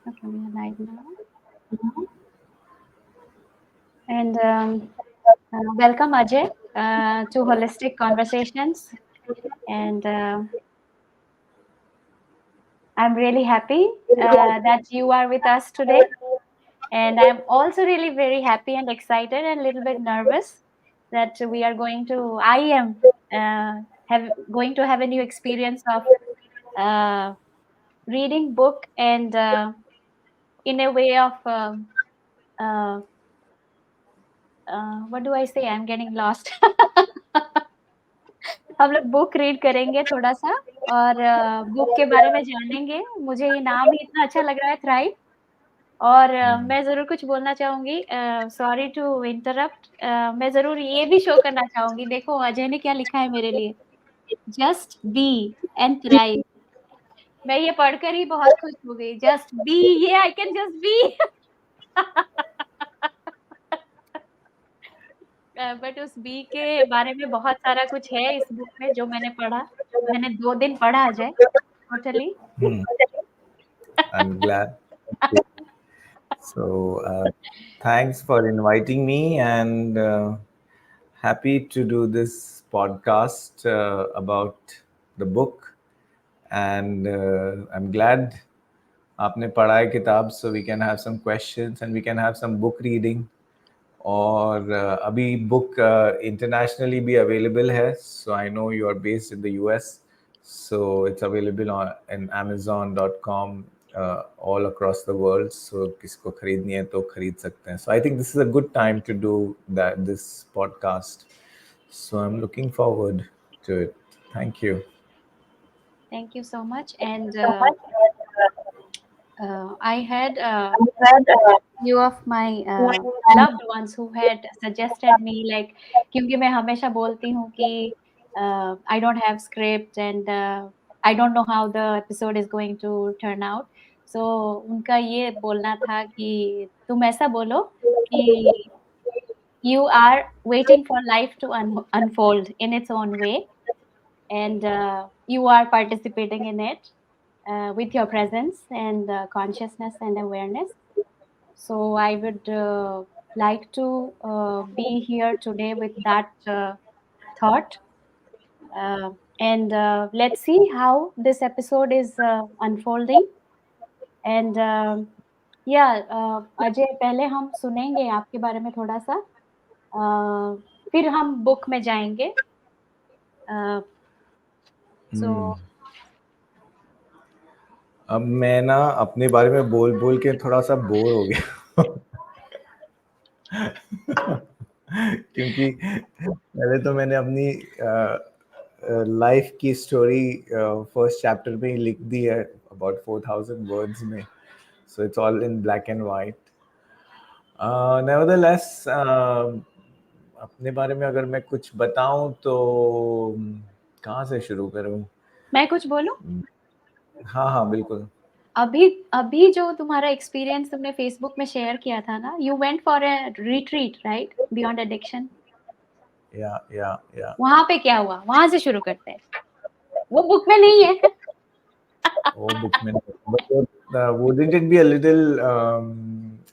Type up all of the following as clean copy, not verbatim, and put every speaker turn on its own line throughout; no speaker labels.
Okay, we are live now. And welcome, Ajay, to Holistic Conversations. And I'm really happy that you are with us today. And I'm also really very happy and excited and a little bit nervous that we are going to, I am going to have a new experience of uh, reading book and in a way of, uh, what do I say? I'm getting lost. हम लोग book read करेंगे थोड़ा-सा और book के बारे में जानेंगे। मुझे ये नाम ही इतना अच्छा लग रहा है थ्राइव और मैं ज़रूर कुछ बोलना चाहूँगी सॉरी टू इंटरप्ट मैं ज़रूर ये भी शो करना चाहूँगी, देखो अजय ने क्या लिखा है मेरे लिए, जस्ट बी एंड थ्राइव। मैं ये पढ़कर ही बहुत खुश हो गई, जस्ट बी ये I can just be but उस बी के बारे में बहुत सारा कुछ है इस बुक में जो मैंने पढ़ा। मैंने 2 दिन पढ़ा Ajay, totally.
Hmm, I'm glad. So, thanks for inviting me, and happy to do this podcast about the book. And I'm glad आपने पढ़ा है किताब, so we can have some questions and we can have some book reading. और अभी book internationally भी available है, so I know you are based in the US, so it's available on in Amazon.com all across the world. So किसको खरीदनी है तो खरीद सकते हैं. So I think this is a good time to do this podcast. So I'm looking forward to it. Thank you.
Thank you so much. And I had few of my loved ones who had suggested me like क्योंकि मैं हमेशा बोलती हूँ कि I don't have script and I don't know how the episode is going to turn out. So उनका ये बोलना था कि तुम ऐसा बोलो कि you are waiting for life to unfold in its own way and you are participating in it with your presence and consciousness and awareness. So I would like to be here today with that thought. And let's see how this episode is unfolding. And yeah, Ajay पहले हम सुनेंगे आपके बारे में थोड़ा-सा फिर हम book में जाएँगे। So
अब मैं ना अपने बारे में बोल बोल के थोड़ा सा बोर हो गया क्योंकि पहले तो मैंने अपनी लाइफ की स्टोरी फर्स्ट चैप्टर में ही लिख दी है अबाउट 4000 वर्ड्स में, so it's all in black and white. Nevertheless अपने बारे में अगर मैं कुछ बताऊं तो कहाँ से शुरू करूं?
मैं कुछ बोलूं?
हाँ हाँ बिल्कुल.
अभी जो तुम्हारा एक्सपीरियंस तुमने फेसबुक में शेयर किया था ना, you went for a retreat right beyond addiction.
या
वहां पे क्या हुआ? वहां से शुरू करते हैं. वो बुक में नहीं है.
वो बुक में नहीं. Wouldn't it be a little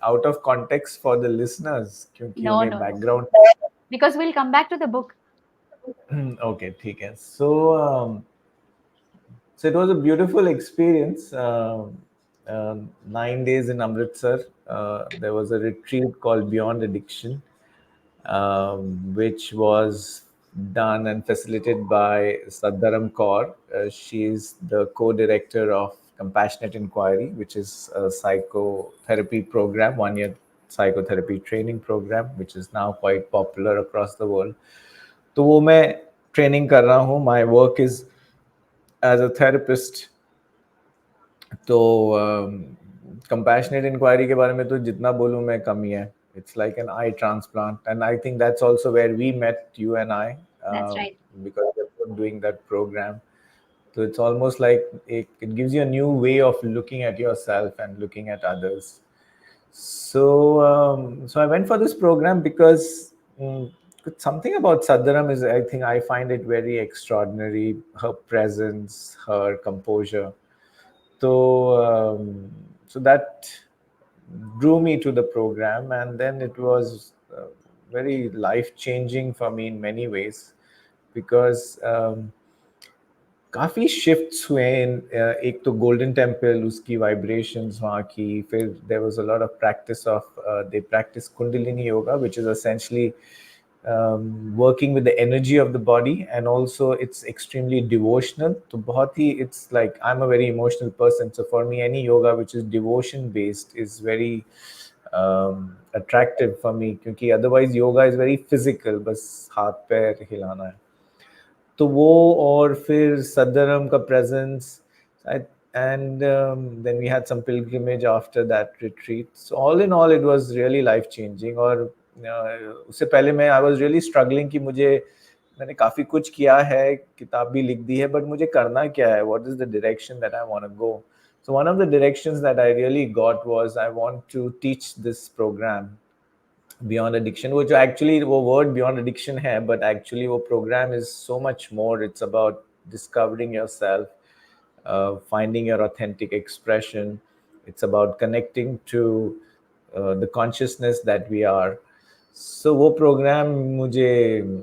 out of context for the listeners? क्योंकि
No,
उन्हें
no, no.
background.
Because we'll come back to the book.
Okay, ठीक है. So it was a beautiful experience. 9 days in Amritsar. There was a retreat called Beyond Addiction, which was done and facilitated by Sadharam Kaur. She is the co-director of Compassionate Inquiry, which is a psychotherapy program, 1-year psychotherapy training program, which is now quite popular across the world. तो वो मैं training कर रहा हूँ. My work is as a therapist. तो compassionate inquiry के बारे में तो जितना बोलूँ मैं कम ही है. It's like an eye transplant, and I think that's also where we met, you and I.
That's right.
Because we're doing that program. So it's almost like it gives you a new way of looking at yourself and looking at others. So I went for this program because something about Sadharam is, I think I find it very extraordinary. Her presence, her composure. So So that drew me to the program, and then it was very life changing for me in many ways, because काफ़ी shifts हुए इन एक तो golden temple उसकी vibrations वहाँ की, फिर there was a lot of practice of they practice Kundalini yoga which is essentially working with the energy of the body, and also it's extremely devotional. तो बहुत ही it's like I'm a very emotional person, so for me any yoga which is devotion based is very attractive for me, क्योंकि otherwise yoga is very physical, बस हाथ पैर हिलाना है. तो वो और फिर सदरम का presence, and then we had some pilgrimage after that retreat. So all in all it was really life changing. और उससे पहले मैं I was really struggling कि मुझे मैंने काफ़ी कुछ किया है, किताब भी लिख दी है, बट मुझे करना क्या है, what is the direction that I want to go. So one of the directions that I really got was I want to teach this program beyond addiction, वो जो एक्चुअली वो वर्ड बियॉन्ड एडिक्शन है, but actually वो program is so much more. It's about discovering yourself, finding your authentic expression. It's about connecting to the consciousness that we are. So wo program mujhe,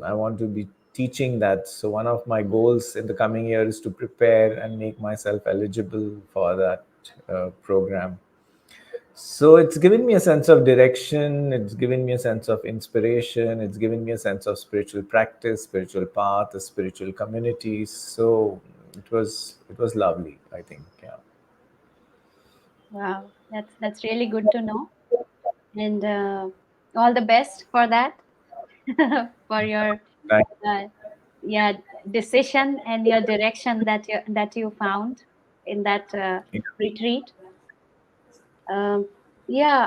I want to be teaching that. So one of my goals in the coming year is to prepare and make myself eligible for that program. So it's given me a sense of direction, it's given me a sense of inspiration, it's given me a sense of spiritual practice, spiritual path, a spiritual community. So it was lovely, I think. Yeah.
Wow, that's really good to know, and all the best for that, for your
Thank
uh, yeah, decision and your direction that you found in that
you.
retreat. Um, yeah,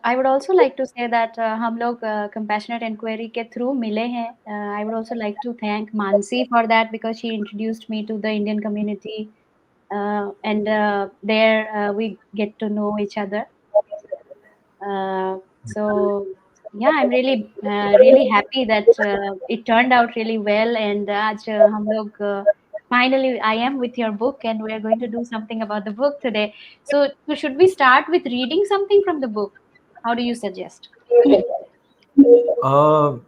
I would also like to say that हम लोग compassionate inquiry के through मिले हैं. I would also like to thank Mansi for that because she introduced me to the Indian community, and there we get to know each other. So yeah, I'm really happy that it turned out really well, and आज हम लोग finally I am with your book, and we are going to do something about the book today. So should we start with reading something from the book? How do you suggest?
Uh,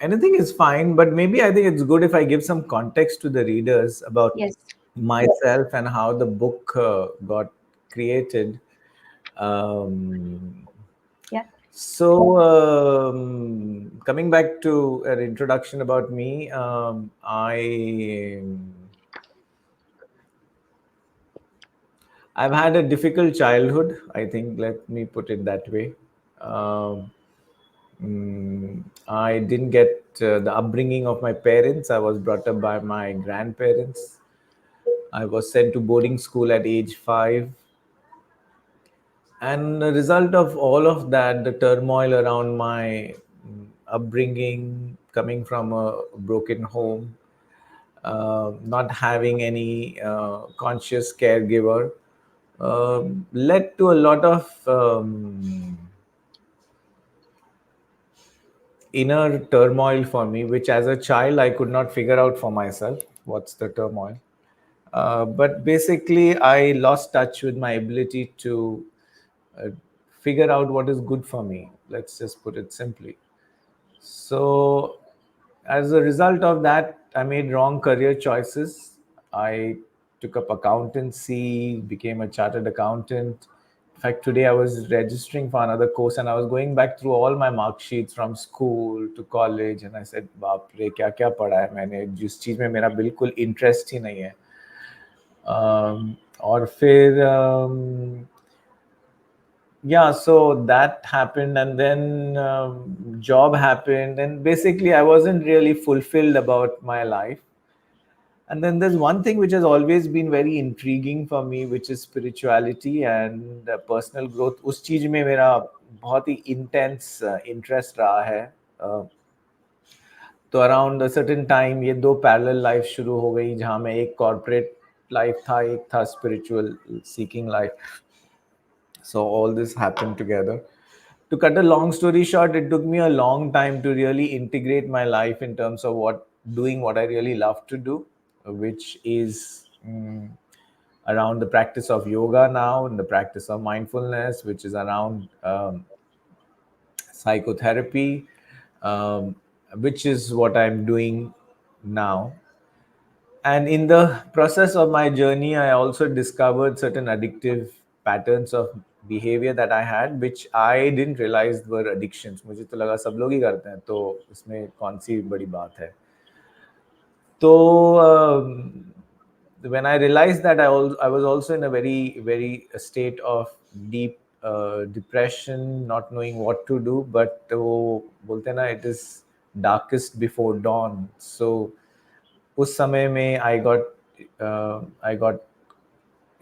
Anything is fine, but maybe I think it's good if I give some context to the readers about
Yes.
myself and how the book got created. Um,
Yeah.
So, coming back to an introduction about me, I've had a difficult childhood. I think, let me put it that way. Um, I didn't get the upbringing of my parents. I was brought up by my grandparents. I was sent to boarding school at age 5. And the result of all of that, the turmoil around my upbringing, coming from a broken home, not having any conscious caregiver, led to a lot of inner turmoil for me, which as a child I could not figure out for myself. What's the turmoil? But basically, I lost touch with my ability to uh, figure out what is good for me. Let's just put it simply. So, as a result of that, I made wrong career choices. I took up accountancy, became a chartered accountant. In fact, today I was registering for another course and I was going back through all my mark sheets from school to college, and I said, बाप रे क्या क्या पढ़ा है मैंने जिस चीज़ में मेरा बिल्कुल इंटरेस्ट ही नहीं है. और फिर yeah, so that happened, and then job happened, and basically I wasn't really fulfilled about my life. And then there's one thing which has always been very intriguing for me, which is spirituality and personal growth. उस चीज में मेरा बहुत ही intense interest रहा है. तो around certain time ये दो पैरेलल लाइफ शुरू हो गई, जहाँ मैं एक कॉर्पोरेट लाइफ था, एक था spiritual seeking life. So all this happened together. To cut a long story short, it took me a long time to really integrate my life in terms of what I really love to do, which is around the practice of yoga now and the practice of mindfulness, which is around psychotherapy, um, which is what I'm doing now. And in the process of my journey, I also discovered certain addictive patterns of behavior that I had, which I didn't realize were addictions. मुझे तो लगा सब लोग ही करते हैं, तो इसमें कौन सी बड़ी बात है. So when I realized that, I was also in a very state of deep depression, not knowing what to do. But वो बोलते हैं ना, it is darkest before dawn. So उस समय में I got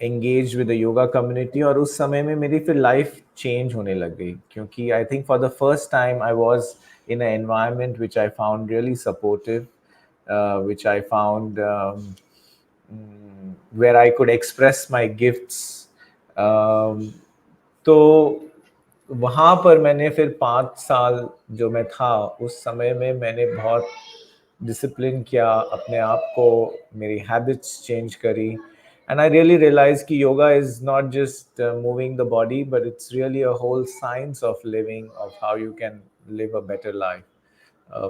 engaged with the yoga community, और उस समय में मेरी फिर life change होने लग गई, क्योंकि I think for the first time I was in an environment which I found really supportive, which I found where I could express my gifts. तो वहाँ पर मैंने फिर 5 साल जो मैं था, उस समय में मैंने बहुत डिसिप्लिन किया अपने आप को, मेरी हैबिट्स चेंज करी. एंड आई रियली रियलाइज कि yoga is not just moving the body, but it's really a whole science of living, of how you can live a better life,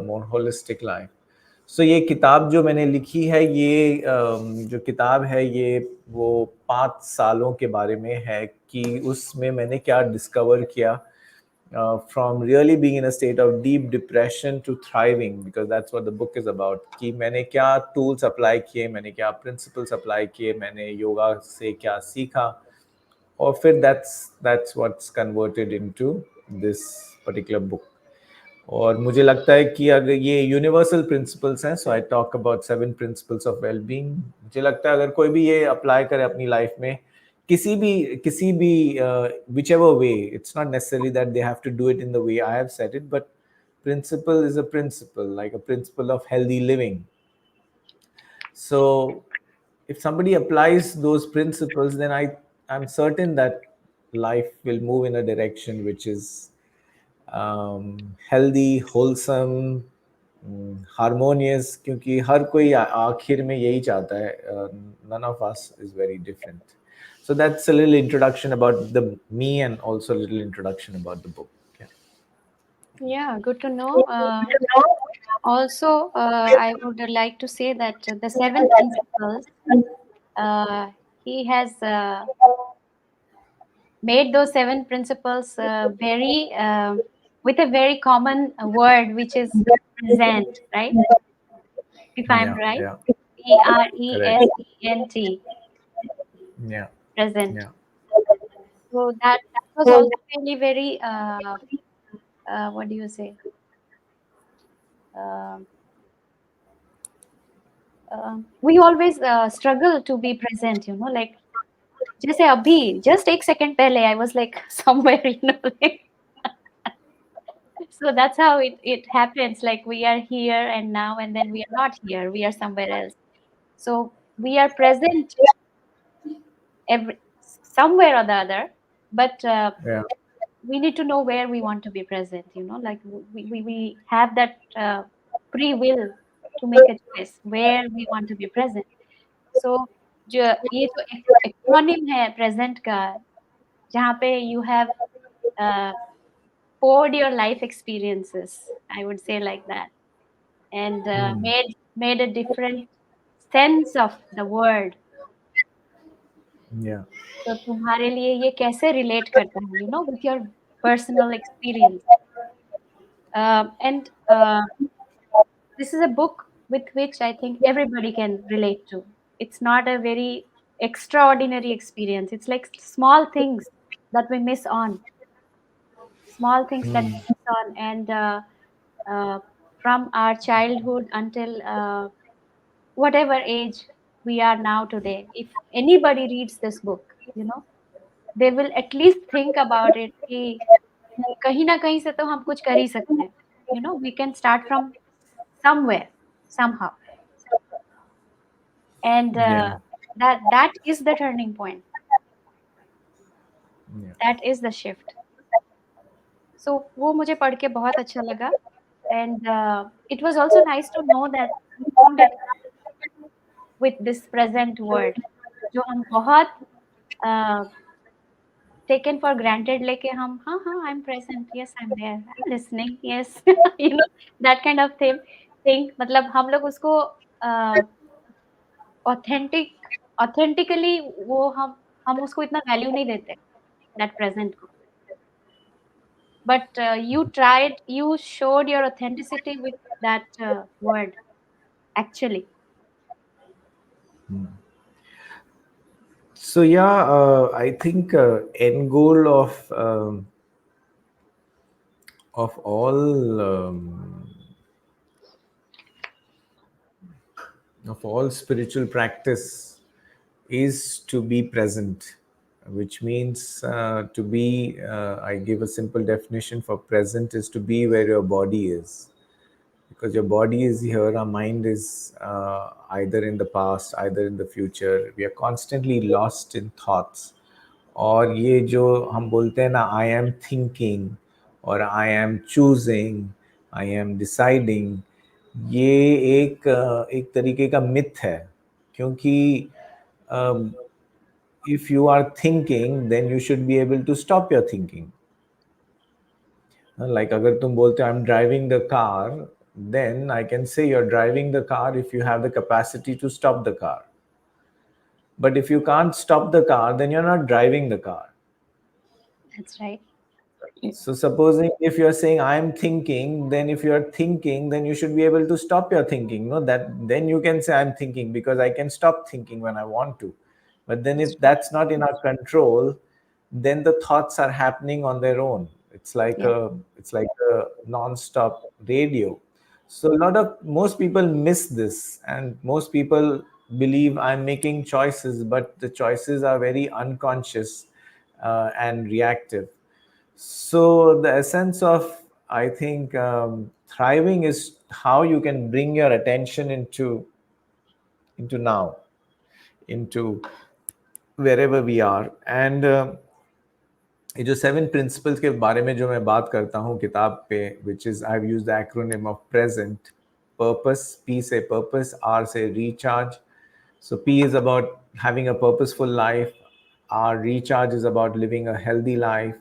more holistic life. So ये किताब जो मैंने लिखी है, ये जो किताब है, ये वो 5 सालों के बारे में है कि उसमें मैंने क्या डिस्कवर किया, from really being in a state of deep depression to thriving, because that's what the book is about. कि मैंने क्या tools apply किए, मैंने क्या principles apply किए, मैंने योगा से क्या सीखा, और फिर that's what's converted into this particular book. और मुझे लगता है कि अगर ये यूनिवर्सल प्रिंसिपल्स हैं, so I talk about 7 principles of wellbeing. मुझे लगता है अगर कोई भी ये अप्लाई करे अपनी लाइफ में, किसी भी whichever way, it's not necessary that they have to do it in the way I have said it, but principle is a principle, like a principle of healthy living. So if somebody applies those principles, then I'm certain that life will move in a direction which is healthy, wholesome, harmonious, क्योंकि हर कोई आखिर में यही चाहता है. None of us is very different. So that's a little introduction about me, and also a little introduction about the book.
Yeah, good to know. Also, I would like to say that the seven principles, he has made those seven principles very with a very common word, which is present, right? If I'm
Yeah,
right,
yeah, correct.
Present,
Yeah,
present.
yeah.
So that was also really very what do you say? Um we always struggle to be present, you know, like जैसे अभी just एक second पहले I was like somewhere, you know, like so that's how it happens. Like we are here and now, and then we are not here. We are somewhere else. So we are present every somewhere or the other, but
Yeah.
we need to know where we want to be present. You know, like we have that free will to make a choice where we want to be present. So जो ये जो acronym है present का, जहाँ पे you have poured your life experiences, I would say like that, and made a different sense of the word.
Yeah.
तो तुम्हारे लिए ये कैसे relate करता है, you know, with your personal experience. And this is a book with which I think everybody can relate to. It's not a very extraordinary experience. It's like small things that we miss on, small things that we miss on, and uh, from our childhood until whatever age we are now today, if anybody reads this book, you know, they will at least think about it कि कहीं ना कहीं से तो हम कुछ कर ही सकते हैं. You know, we can start from somewhere, somehow, and
Yeah.
that is the turning point.
Yeah.
That is the shift. So वो मुझे पढ़ के बहुत अच्छा लगा, and it was also nice to know that he found it with this present word. जो हम बहुत टेकन फॉर ग्रांटेड लेके हम हाँ, हाँ, I am present, yes I am there, I am listening, yes you know that kind of thing मतलब हम लोग उसको ऑथेंटिकली वो हम उसको इतना वैल्यू नहीं देते, दैट प्रेज़ेंट को। But you showed your authenticity with that word actually.
So yeah, I think end goal of all spiritual practice is to be present, which means to be. I give a simple definition for present is to be where your body is, because your body is here, our mind is either in the past, either in the future. We are constantly lost in thoughts. और ये जो हम बोलते हैं ना, आई am thinking और I am choosing, I am deciding, ये एक तरीके का मिथ है, क्योंकि if you are thinking then you should be able to stop your thinking. Like अगर तुम बोलते हो I'm driving the car, then I can say you're driving the car if you have the capacity to stop the car. But if you can't stop the car, then you're not driving the car.
That's right.
So supposing if you're saying I'm thinking, then if you're thinking, then you should be able to stop your thinking. No, that then you can say I'm thinking because I can stop thinking when I want to. But then
That's
if
true.
that's not in our control, then the thoughts are happening on their own.
Yeah,
It's like a non-stop radio. So a lot of most people miss this, and most people believe I'm making choices, but the choices are very unconscious and reactive. So the essence of, I think, thriving is how you can bring your attention into now, into wherever we are. And ये जो 7 principles के बारे में जो मैं बात करता हूँ किताब पे, which is I've used the acronym of present, purpose, P से purpose, R से recharge. So P is about having a purposeful life, R recharge is about living a healthy life,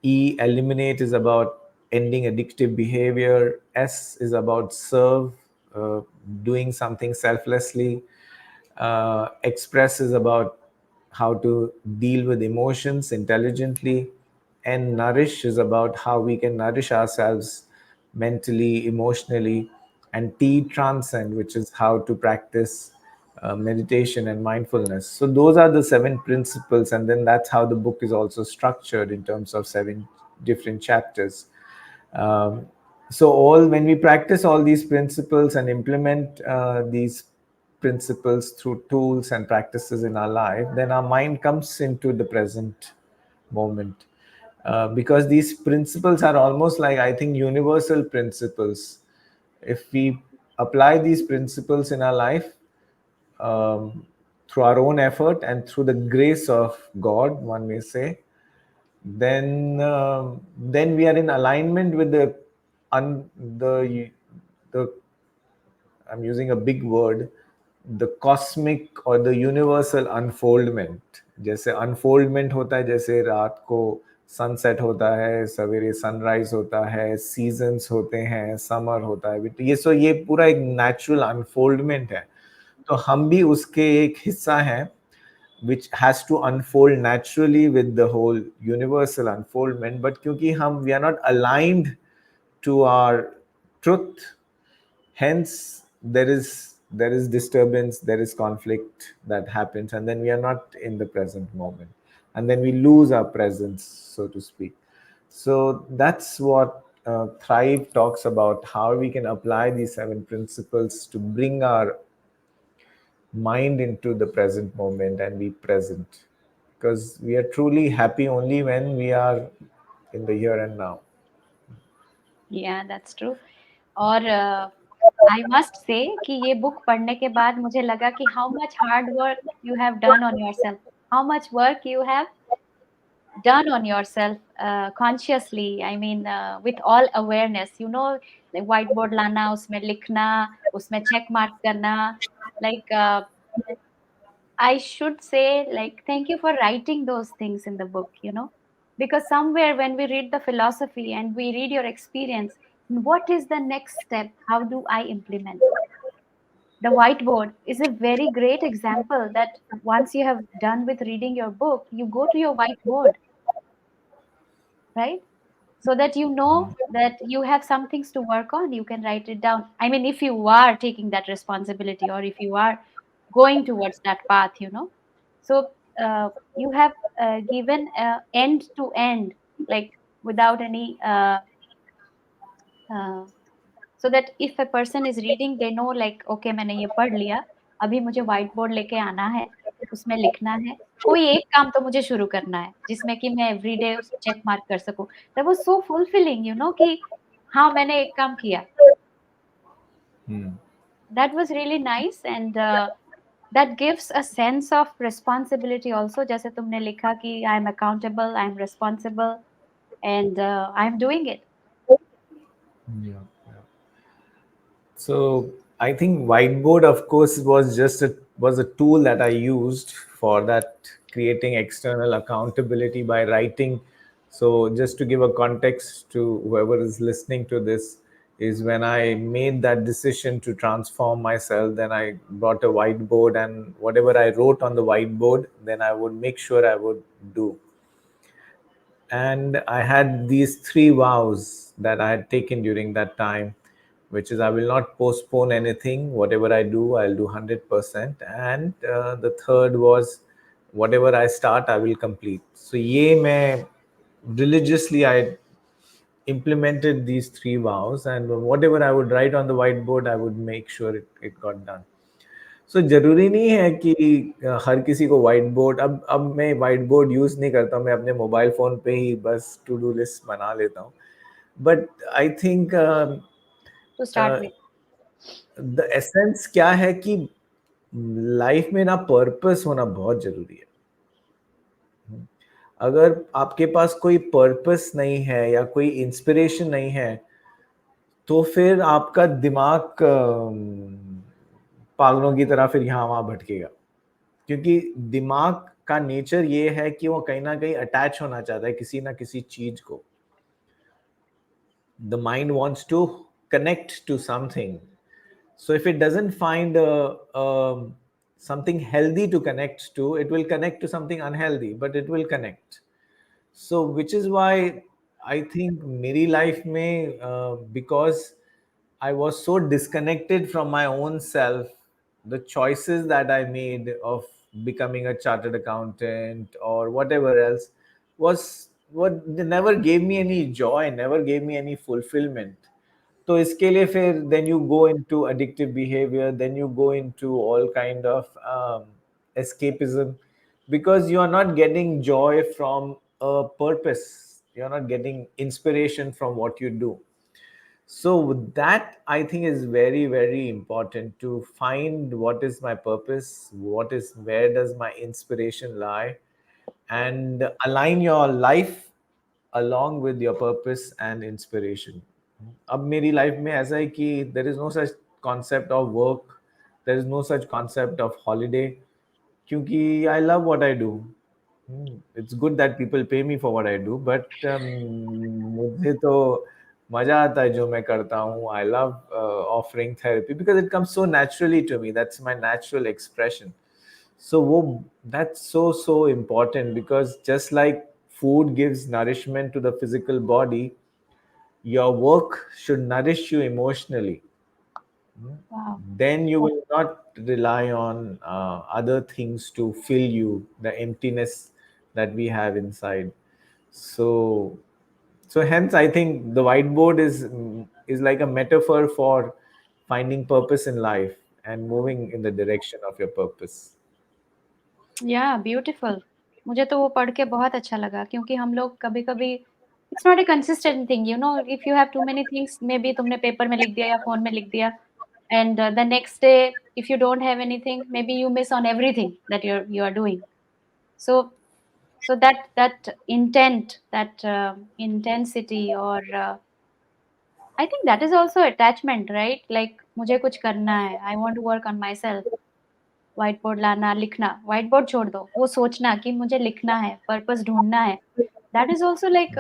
E, eliminate, is about ending addictive behavior. S is about serve, uh, doing something selflessly. Express is about how to deal with emotions intelligently. And nourish is about how we can nourish ourselves mentally, emotionally. And T, transcend, which is how to practice meditation and mindfulness. So those are the 7 principles, and then that's how the book is also structured in terms of 7 different chapters. Um, so all when we practice all these principles and implement these principles through tools and practices in our life, then our mind comes into the present moment. Because these principles are almost like, I think, universal principles. If we apply these principles in our life, through our own effort and through the grace of God, one may say, then we are in alignment with un, the I'm using a big word, the cosmic or the universal unfoldment. जैसे unfoldment होता है, जैसे रात को sunset होता है, सवेरे sunrise होता है, सीजन्स होते हैं, समर होता है, ये पूरा एक नेचुरल अनफोल्डमेंट है. तो हम भी उसके एक हिस्सा हैं, which has to unfold naturally with the whole universal unfoldment. But क्योंकि हम we are not aligned to our truth, hence there is disturbance, there is conflict that happens, and then we are not in the present moment, and then we lose our presence, so to speak. So that's what Thrive talks about, how we can apply these 7 principles to bring our mind into the present moment and be present, because we are truly happy only when we are in the here and now.
yeah, that's true. और I must say कि ये book पढ़ने के बाद मुझे लगा कि how much hard work you have done on yourself, how much work you have done on yourself consciously. I mean, with all awareness, you know, like white board लाना, उसमें लिखना, उसमें check mark करना, like I should say, like, thank you for writing those things in the book, you know, because somewhere when we read the philosophy and we read your experience, what is the next step? How do I implement? The whiteboard is a very great example that once you have done with reading your book, you go to your whiteboard, right? So that you know that you have some things to work on, you can write it down. I mean, if you are taking that responsibility or if you are going towards that path, you know. So you have given end to end, like without any uh, so that if a person is reading, they know like okay, मैंने ये पढ़ लिया, अभी मुझे white board लेके आना है, उसमें लिखना है, कोई एक काम तो मुझे शुरू करना है जिसमें कि मैं एवरीडे उस चेक मार्क कर सकूं. That was so fulfilling, you know, कि हाँ मैंने एक काम किया.
Hmm.
That was really nice and that gives a sense of responsibility also. जैसे तुमने लिखा कि I am accountable, I am responsible, and I am doing it.
Yeah. So I think whiteboard, of course, was a tool that I used for that, creating external accountability by writing. So just to give a context to whoever is listening to this, is when I made that decision to transform myself, then I brought a whiteboard, and whatever I wrote on the whiteboard, then I would make sure I would do. And I had these three vows that I had taken during that time, which is I will not postpone anything. Whatever I do, I'll do 100%. And the third was whatever I start, I will complete. So, ye मैं religiously I implemented these three vows, and whatever I would write on the whiteboard, I would make sure it got done. सो ज़रूरी नहीं है कि हर किसी को white board, अब मैं white board use नहीं करता हूँ, मैं अपने मोबाइल फ़ोन पे ही बस टू डू लिस्ट बना लेता हूँ. But I think
To start with.
The essence क्या है कि लाइफ में ना पर्पस होना बहुत ज़रूरी है. अगर आपके पास कोई पर्पस नहीं है या कोई इंस्पिरेशन नहीं है, तो फिर आपका दिमाग पागलों की तरह फिर यहाँ वहाँ भटकेगा. क्योंकि दिमाग का नेचर ये है कि वो कहीं ना कहीं अटैच होना चाहता है किसी ना किसी चीज को. The mind wants to connect to something. So if it doesn't find something healthy to connect to, it will connect to something unhealthy, but it will connect. So which is why I think मेरी life में because I was so disconnected from my own self, the choices that I made of becoming a chartered accountant or whatever else was what they never gave me any joy, never gave me any fulfillment. तो इसके लिए फिर then you go into addictive behavior, then you go into all kind of escapism, because you are not getting joy from a purpose, you are not getting inspiration from what you do. So that I think is very, very important, to find what is my purpose, what is, where does my inspiration lie, and align your life along with your purpose and inspiration. अब मेरी life में ऐसा है कि there is no such concept of work, there is no such concept of holiday, क्योंकि I love what I do. It's good that people pay me for what I do, but मुझे तो मजा आता है जो मैं करता हूँ. I love offering therapy because it comes so naturally to me. That's my natural expression. So that's so important, because just like food gives nourishment to the physical body, your work should nourish you emotionally.
Wow.
Then you will not rely on other things to fill you, the emptiness that we have inside. So so hence I think the whiteboard is like a metaphor for finding purpose in life and moving in the direction of your purpose.
या beautiful. मुझे तो वो पढ़ के बहुत अच्छा लगा क्योंकि हम लोग कभी-कभी it's not a consistent thing, you know, if you have too many things maybe तुमने पेपर में लिख दिया या फ़ोन में लिख दिया and the next day if you don't have anything maybe you miss on everything that you are doing. So so that intent, that intensity or I think that is also attachment, right? Like मुझे कुछ करना है, I want to work on myself. White board लाना, लिखना, white board छोड़ दो, वो सोचना कि मुझे लिखना है, पर्पस ढूँढना है, that is also like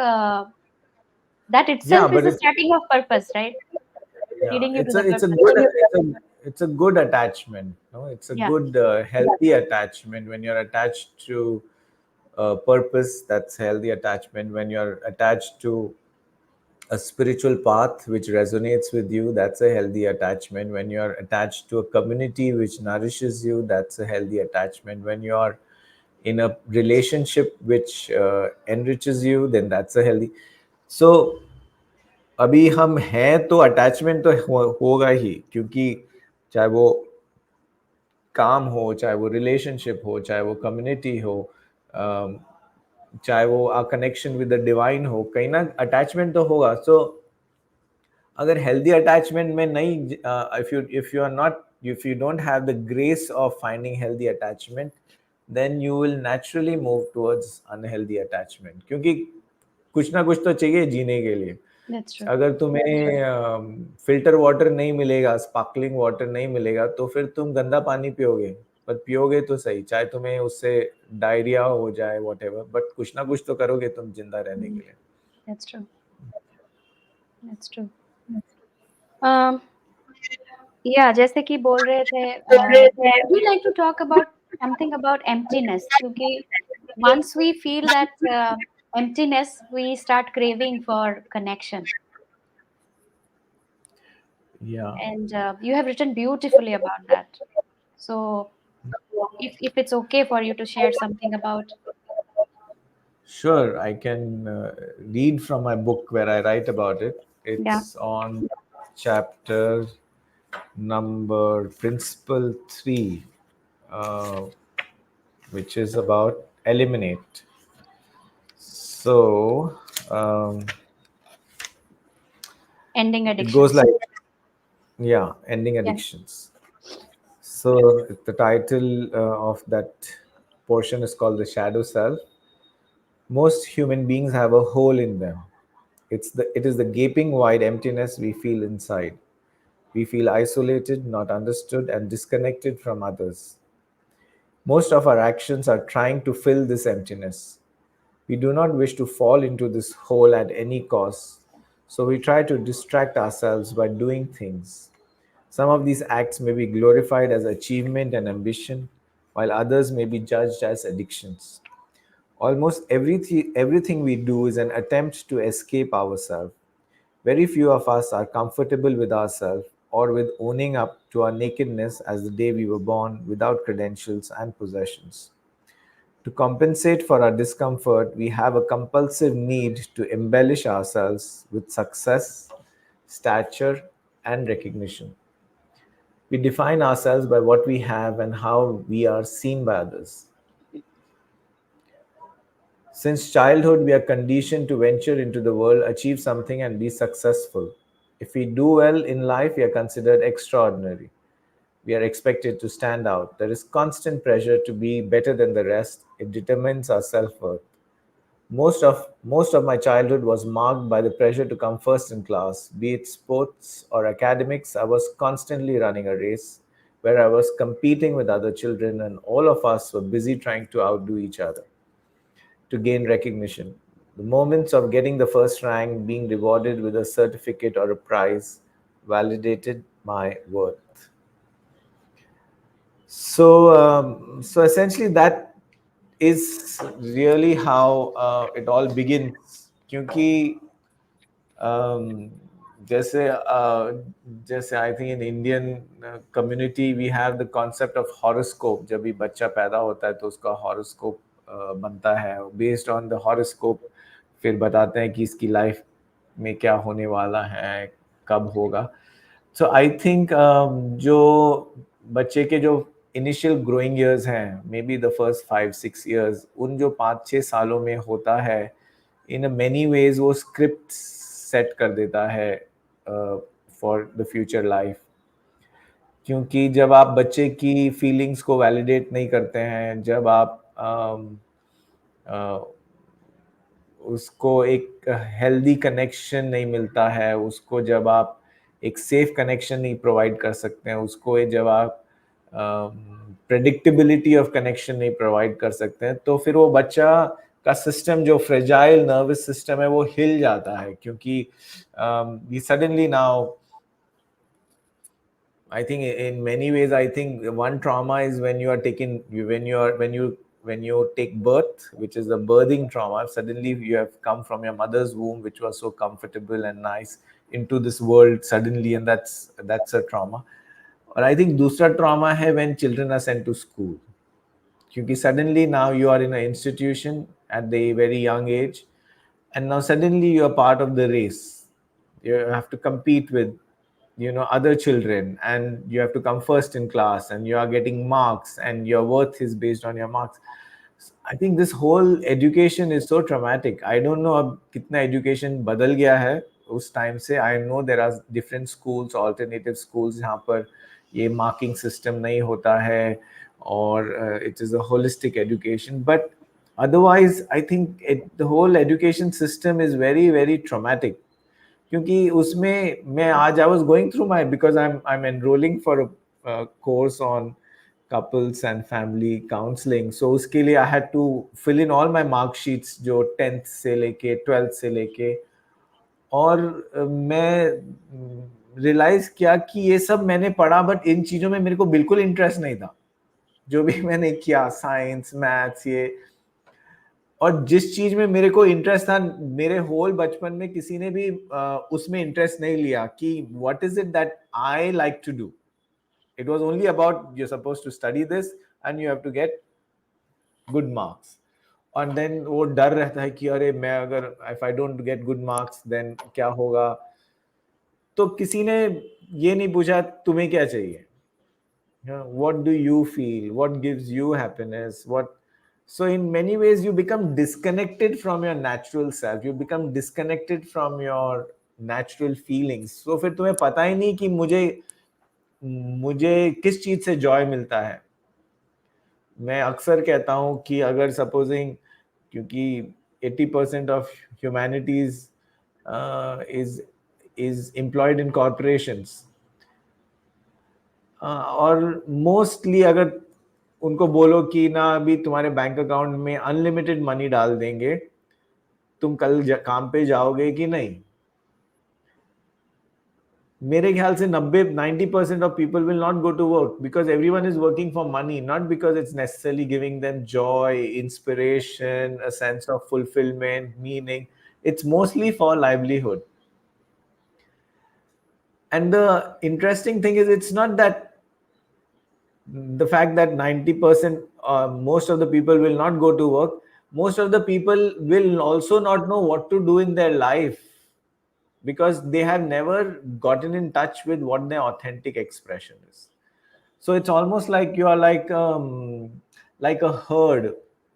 that
Yeah,
itself is
but
the
it's
starting of purpose, right?
yeah,
Leading you to
it's
the
a it's a
purpose.
good it's a good attachment. No, it's a
Yeah,
good healthy attachment when you're attached to a purpose. That's healthy attachment. When you're attached to a spiritual path which resonates with you, that's a healthy attachment. When you're attached to a community which nourishes you, that's a healthy attachment. When you're in a relationship which enriches you, then that's a healthy. So अभी हम हैं तो attachment तो होगा ही, क्योंकि चाहे वो काम हो, चाहे वो रिलेशनशिप हो, चाहे वो कम्युनिटी हो, चाहे वो आ कनेक्शन विद द डिवाइन हो, कहीं ना अटैचमेंट तो होगा. सो अगर हेल्दी अटैचमेंट में नहीं, if you are not, if you don't have the grace of finding healthy attachment, then you will naturally move towards unhealthy attachment, क्योंकि कुछ ना कुछ तो चाहिए जीने के लिए.
that's true.
अगर तुम्हें फिल्टर वाटर नहीं मिलेगा, स्पार्कलिंग वाटर नहीं मिलेगा, तो फिर तुम गंदा पानी पियोगे. पर पियोगे तो सही, चाहे तुम्हें उससे डायरिया हो जाए, वॉट एवर, बट कुछ ना कुछ तो करोगे तुम जिंदा रहने के लिए.
That's true. That's true. Um, yeah, जैसे कि बोल रहे थे, would you like to talk about something about emptiness? क्योंकि once we feel that emptiness, we start craving for connection.
Yeah,
And you have written beautifully about that. So if it's okay for you to share something about,
sure. I can read from my book where I write about it.
yeah,
It's on chapter number principle 3, uh, which is about eliminate. So
ending
it goes
addictions.
like, yeah, ending
Yeah.
addictions. So the title of that portion is called the shadow self. Most human beings have a hole in them. It is the gaping wide emptiness we feel inside. We feel isolated, not understood, and disconnected from others. Most of our actions are trying to fill this emptiness. We do not wish to fall into this hole at any cost, so we try to distract ourselves by doing things. Some of these acts may be glorified as achievement and ambition, while others may be judged as addictions. Almost everything we do is an attempt to escape ourselves. Very few of us are comfortable with ourselves or with owning up to our nakedness as the day we were born, without credentials and possessions. To compensate for our discomfort, we have a compulsive need to embellish ourselves with success, stature, and recognition. We define ourselves by what we have and how we are seen by others. Since childhood, we are conditioned to venture into the world, achieve something, and be successful. If we do well in life, we are considered extraordinary. We are expected to stand out. There is constant pressure to be better than the rest. It determines our self worth. Most of my childhood was marked by the pressure to come first in class, be it sports or academics. I was constantly running a race where I was competing with other children, and all of us were busy trying to outdo each other to gain recognition. The moments of getting the first rank, being rewarded with a certificate or a prize, validated my worth. So essentially, that is really how it all begins. क्योंकि um, जैसे जैसे I think in Indian community we have the concept of horoscope. जब भी बच्चा पैदा होता है तो उसका हॉरोस्कोप बनता है. बेस्ड ऑन द हॉरोस्कोप फिर बताते हैं कि इसकी लाइफ में क्या होने वाला है, कब होगा. सो आई थिंक जो बच्चे के जो इनिशियल ग्रोइंग ईयर्स हैं, may be the first 5-6 years, उन जो 5-6 सालों में होता है, इन मेनी वेज वो स्क्रिप्ट सेट कर देता है फॉर द फ्यूचर लाइफ. क्योंकि जब आप बच्चे की फीलिंग्स को वैलिडेट नहीं करते हैं, जब आप उसको एक हेल्दी कनेक्शन नहीं मिलता है, उसको जब आप एक सेफ कनेक्शन नहीं प्रोवाइड कर सकते हैं, उसको जब आप प्रेडिक्टेबिलिटी ऑफ कनेक्शन नहीं प्रोवाइड कर सकते हैं, तो फिर वो बच्चा का सिस्टम, जो फ्रेजाइल नर्वस सिस्टम है, वो हिल जाता है, क्योंकि ये suddenly now, I think in many ways, I think one trauma is when you are taken, when you take birth, which is the birthing trauma. Suddenly you have come from your mother's womb, which was so comfortable and nice, into this world suddenly, and that's a trauma. Or I think दूसरा trauma है when children are sent to school, क्योंकि suddenly now you are in an institution at the very young age, and now suddenly you are part of the race. You have to compete with, other children, and you have to come first in class, and you are getting marks, and your worth is based on your marks. I think this whole education is so traumatic. I don't know अब कितना education बदल गया है उस time से. I know there are different schools, alternative schools, जहाँ पर ये marking system नहीं होता है, और it is a holistic education. But otherwise, I think the whole education system is very, very traumatic. क्योंकि उसमें मैं आज, I was going through my, because I'm enrolling for a course on couples and family counseling. So उसके लिए I had to fill in all my mark sheets, जो 10th से लेके 12th से लेके, और मैं रियलाइज किया कि ये सब मैंने पढ़ा, बट इन चीजों में मेरे को बिल्कुल इंटरेस्ट नहीं था, जो भी मैंने किया, साइंस, मैथ्स, ये। और जिस चीज में मेरे को इंटरेस्ट था, मेरे होल बचपन में किसी ने भी उसमें इंटरेस्ट नहीं लिया कि what is it that I like to do. It was only about you are supposed to study this and you have to get good marks. और देन वो डर रहता है कि अरे मैं अगर if I don't get good marks then क्या होगा. तो किसी ने ये नहीं पूछा तुम्हें क्या चाहिए, what do you feel, what gives you happiness, what. So in many ways you become disconnected from your natural self, you become disconnected from your natural feelings. So फिर तुम्हें पता ही नहीं कि मुझे मुझे किस चीज से जॉय मिलता है. मैं अक्सर कहता हूं कि अगर सपोजिंग, क्योंकि 80% of humanities is employed in corporations, और मोस्टली अगर उनको बोलो कि ना अभी तुम्हारे बैंक अकाउंट में अनलिमिटेड मनी डाल देंगे, तुम कल काम पे जाओगे कि नहीं. मेरे ख्याल से 90% of people will not go to work, because everyone is working for money, not because it's necessarily giving them joy, inspiration, a sense of fulfillment, meaning. It's mostly for livelihood. And the interesting thing is, it's not that the fact that 90%, most of the people will not go to work. Most of the people will also not know what to do in their life, because they have never gotten in touch with what their authentic expression is. So it's almost like you are like a herd.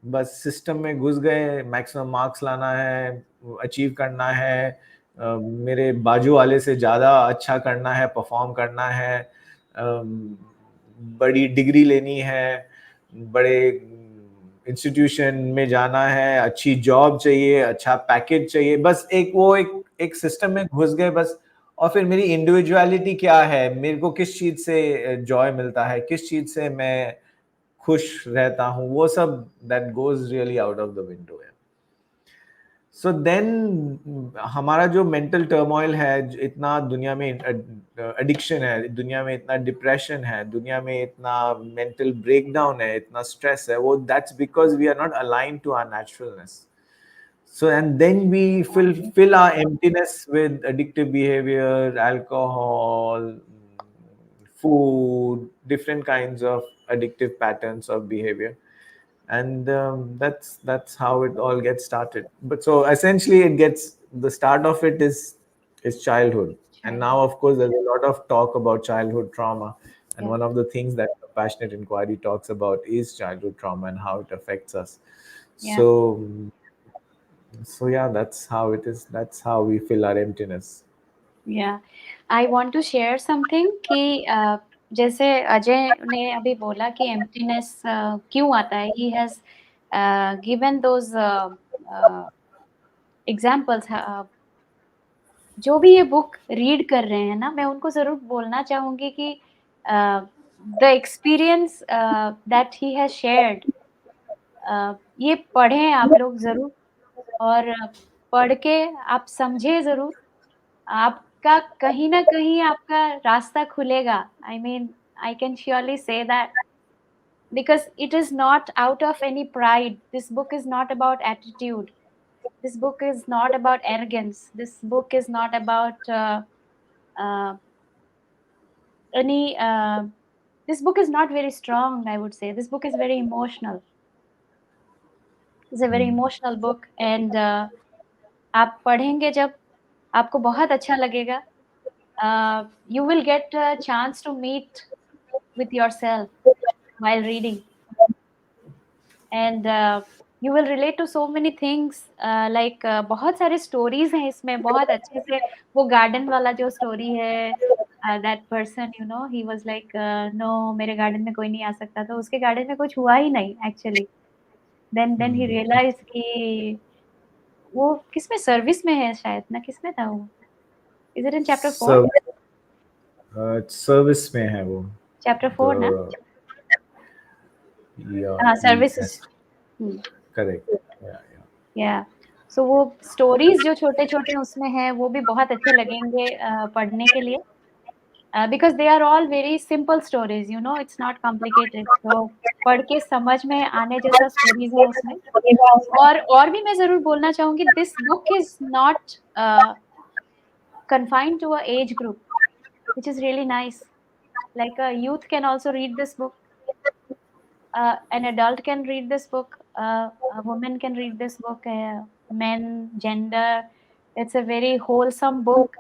बस system में घुस गए, maximum marks लाना है, achieve करना है, मेरे बाजू वाले से ज़्यादा अच्छा करना है, परफॉर्म करना है, बड़ी डिग्री लेनी है, बड़े इंस्टीट्यूशन में जाना है, अच्छी जॉब चाहिए, अच्छा पैकेज चाहिए. बस एक सिस्टम में घुस गए बस. और फिर मेरी इंडिविजुअलिटी क्या है, मेरे को किस चीज से जॉय मिलता है, किस चीज से मैं खुश रहता हूँ, वो सब that goes really out of the window है. सो देन हमारा जो मेंटल टर्मोइल है, इतना दुनिया में एडिक्शन है, दुनिया में इतना डिप्रेशन है, दुनिया में इतना मेंटल ब्रेकडाउन है, इतना स्ट्रेस है, वो that's because we are not aligned to our naturalness. So, and then we fill our emptiness with addictive behavior, alcohol, food, different kinds of addictive patterns of behavior. And that's how it all gets started. But so essentially it gets, the start of it is childhood. And now, of course, there's a lot of talk about childhood trauma. And
Yeah.
one of the things that Compassionate Inquiry talks about is childhood trauma and how it affects us.
Yeah.
So yeah, that's how it is. That's how we fill our emptiness.
Yeah. I want to share something कि जैसे अजय ने अभी बोला कि emptiness क्यों आता है. He has given those examples. जो भी ये बुक रीड कर रहे हैं ना, मैं उनको ज़रूर बोलना चाहूँगी कि the experience that he has shared, ये पढ़ें आप लोग ज़रूर, और पढ़ के आप समझें ज़रूर, आपका कहीं न कहीं आपका रास्ता खुलेगा। I mean, I can surely say that, because it is not out of any pride. This book is not about attitude. This book is not about arrogance. This book is not about uh, any. This book is not very strong, I would say. This book is very emotional. It's a very emotional book, and आप पढ़ेंगे जब, आपको बहुत अच्छा लगेगा. You will get a chance to meet with yourself while reading, and you will relate to so many things. Like बहुत सारे stories हैं इसमें, बहुत अच्छे से. वो garden वाला जो story है, that person, you know, he was like, no, मेरे garden में कोई नहीं आ सकता, तो उसके garden में कुछ हुआ ही नहीं actually. Then he realized कि वो किसमें सर्विस में है शायद ना, किसमें था वो? Is it in chapter 4?
Service में है वो.
Chapter 4 ना?
The
हाँ, services.
yes,
हुँ,
correct. Yeah, yeah.
या. सो वो स्टोरीज़ जो छोटे-छोटे उसमें हैं, वो भी बहुत अच्छे लगेंगे पढ़ने के लिए, because they are all very simple stories, you know, it's not complicated. तो पढ़ के समझ में आने जैसा स्टोरीज़ है उसमें. और भी मैं ज़रूर बोलना चाहूँगी, this book is not confined to a age group, which is really nice. Like a youth can also read this book. An adult can read this book. A woman can read this book. Men, gender. It's a very wholesome book.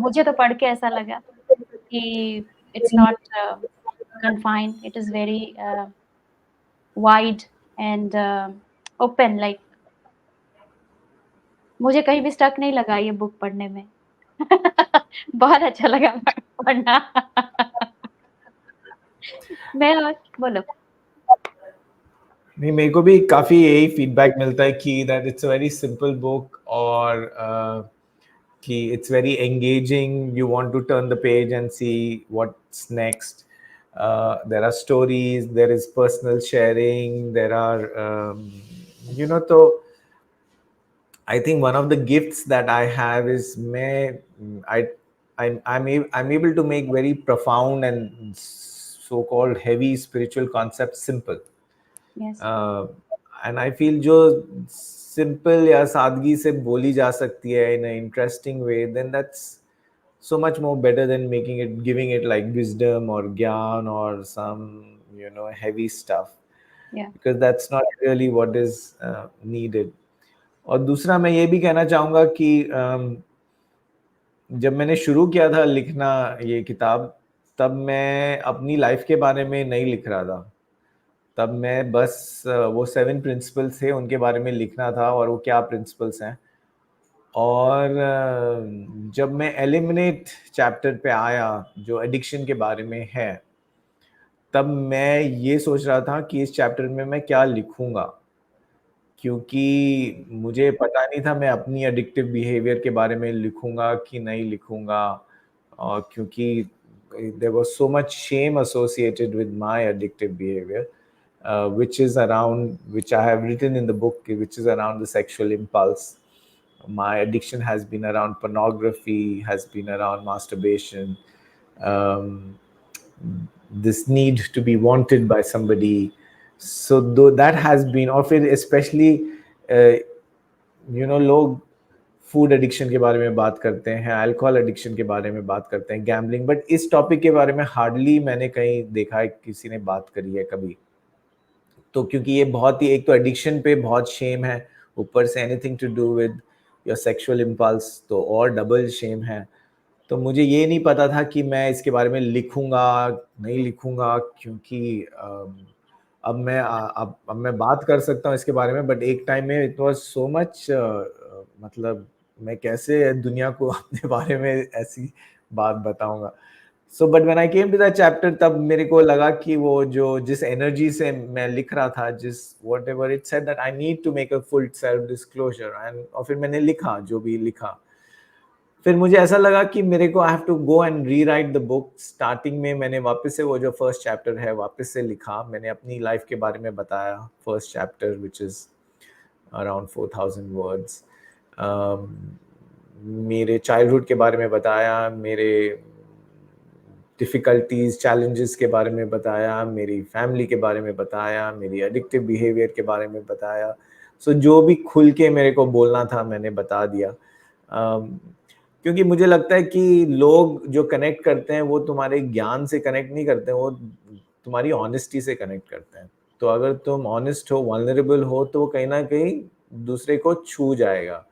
मुझे तो पढ़ के ऐसा लगा कि it's not confined. It is very wide and open. Like मुझे कहीं भी स्टक नहीं लगा ये बुक पढ़ने में. बहुत अच्छा लगा पढ़ना. मैं और बोलो.
नहीं, मेरे को भी काफ़ी यही फीडबैक मिलता है कि that it's a very simple book, और कि it's very engaging. You want to turn the page and see what's next. There are stories, there is personal sharing, there are you know. तो I think one of the gifts that I have is I I'm able to make very profound and so-called heavy spiritual concepts simple.
Yes.
And I feel जो simple या सादगी से बोली जा सकती है in interesting way, then that's so much more better than making it, giving it like wisdom or gyan or some, you know, heavy stuff,
Yeah.
because that's not really what is needed. और दूसरा मैं ये भी कहना चाहूँगा कि जब मैंने शुरू किया था लिखना ये किताब, तब मैं अपनी लाइफ के बारे में नहीं लिख रहा था. तब मैं बस वो 7 प्रिंसिपल्स थे उनके बारे में लिखना था, और वो क्या प्रिंसिपल्स हैं. और जब मैं एलिमिनेट चैप्टर पे आया जो एडिक्शन के बारे में है, तब मैं ये सोच रहा था कि इस चैप्टर में मैं क्या लिखूंगा, क्योंकि मुझे पता नहीं था मैं अपनी एडिक्टिव बिहेवियर के बारे में लिखूंगा कि नहीं लिखूंगा. और क्योंकि there was so much shame associated with my addictive behaviour, which is around, which I have written in the book, which is around the sexual impulse. My addiction has been around pornography, has been around masturbation, um, this need to be wanted by somebody. So though that has been, or फिर especially uh, you know, लोग food addiction के बारे में बात करते हैं, alcohol addiction के बारे में बात करते हैं, गैम्बलिंग, बट इस टॉपिक के बारे में हार्डली मैंने कहीं देखा है किसी ने बात करी है कभी. तो क्योंकि ये बहुत ही, एक तो एडिक्शन पे बहुत शेम है, ऊपर से anything to do with your sexual impulse तो और डबल शेम है. तो मुझे ये नहीं पता था कि मैं इसके बारे में लिखूंगा नहीं लिखूंगा, क्योंकि अब मैं बात कर सकता हूँ इसके बारे में, बट एक टाइम में इट वाज सो मच, मतलब मैं कैसे दुनिया को अपने बारे में ऐसी बात बताऊंगा. So but when I came to that chapter, तब मेरे को लगा कि वो जो जिस एनर्जी से मैं लिख रहा था, जिस whatever it said that I need to make a full self disclosure, and और फिर मैंने लिखा जो भी लिखा. फिर मुझे ऐसा लगा कि मेरे को I have to go and rewrite the book. Starting में मैंने वापस से वो जो फर्स्ट चैप्टर है वापस से लिखा, मैंने अपनी लाइफ के बारे में बताया, first chapter which is around 4,000 words. मेरे चाइल्डहुड के बारे में बताया, मेरे डिफ़िकल्टीज़ चैलेंजेस के बारे में बताया, मेरी फैमिली के बारे में बताया, मेरी एडिक्टिव बिहेवियर के बारे में बताया। सो जो भी खुल के मेरे को बोलना था मैंने बता दिया। क्योंकि मुझे लगता है कि लोग जो कनेक्ट करते हैं वो तुम्हारे ज्ञान से कनेक्ट नहीं करते हैं, वो तुम्हारी ऑनेस्टी से कनेक्ट करते हैं। तो अगर तुम ऑनेस्ट हो, वल्नरेबल हो, तो वो कहीं न कहीं दूसरे को छू जाएगा,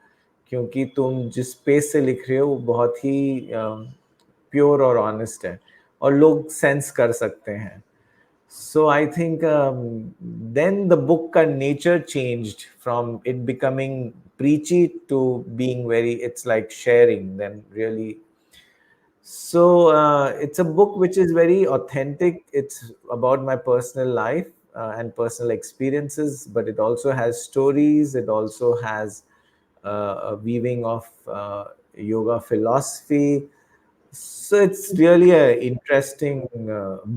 क्योंकि तुम जिस पेस से लिख रहे हो वो बहुत ही प्योर और ऑनेस्ट है और लोग सेंस कर सकते हैं। So I think then the book का nature changed from it becoming preachy to being very, it's like sharing then really. So it's a book which is very authentic. It's about my personal life and personal experiences, but it also has stories. It also has a weaving of yoga philosophy. So it's really a interesting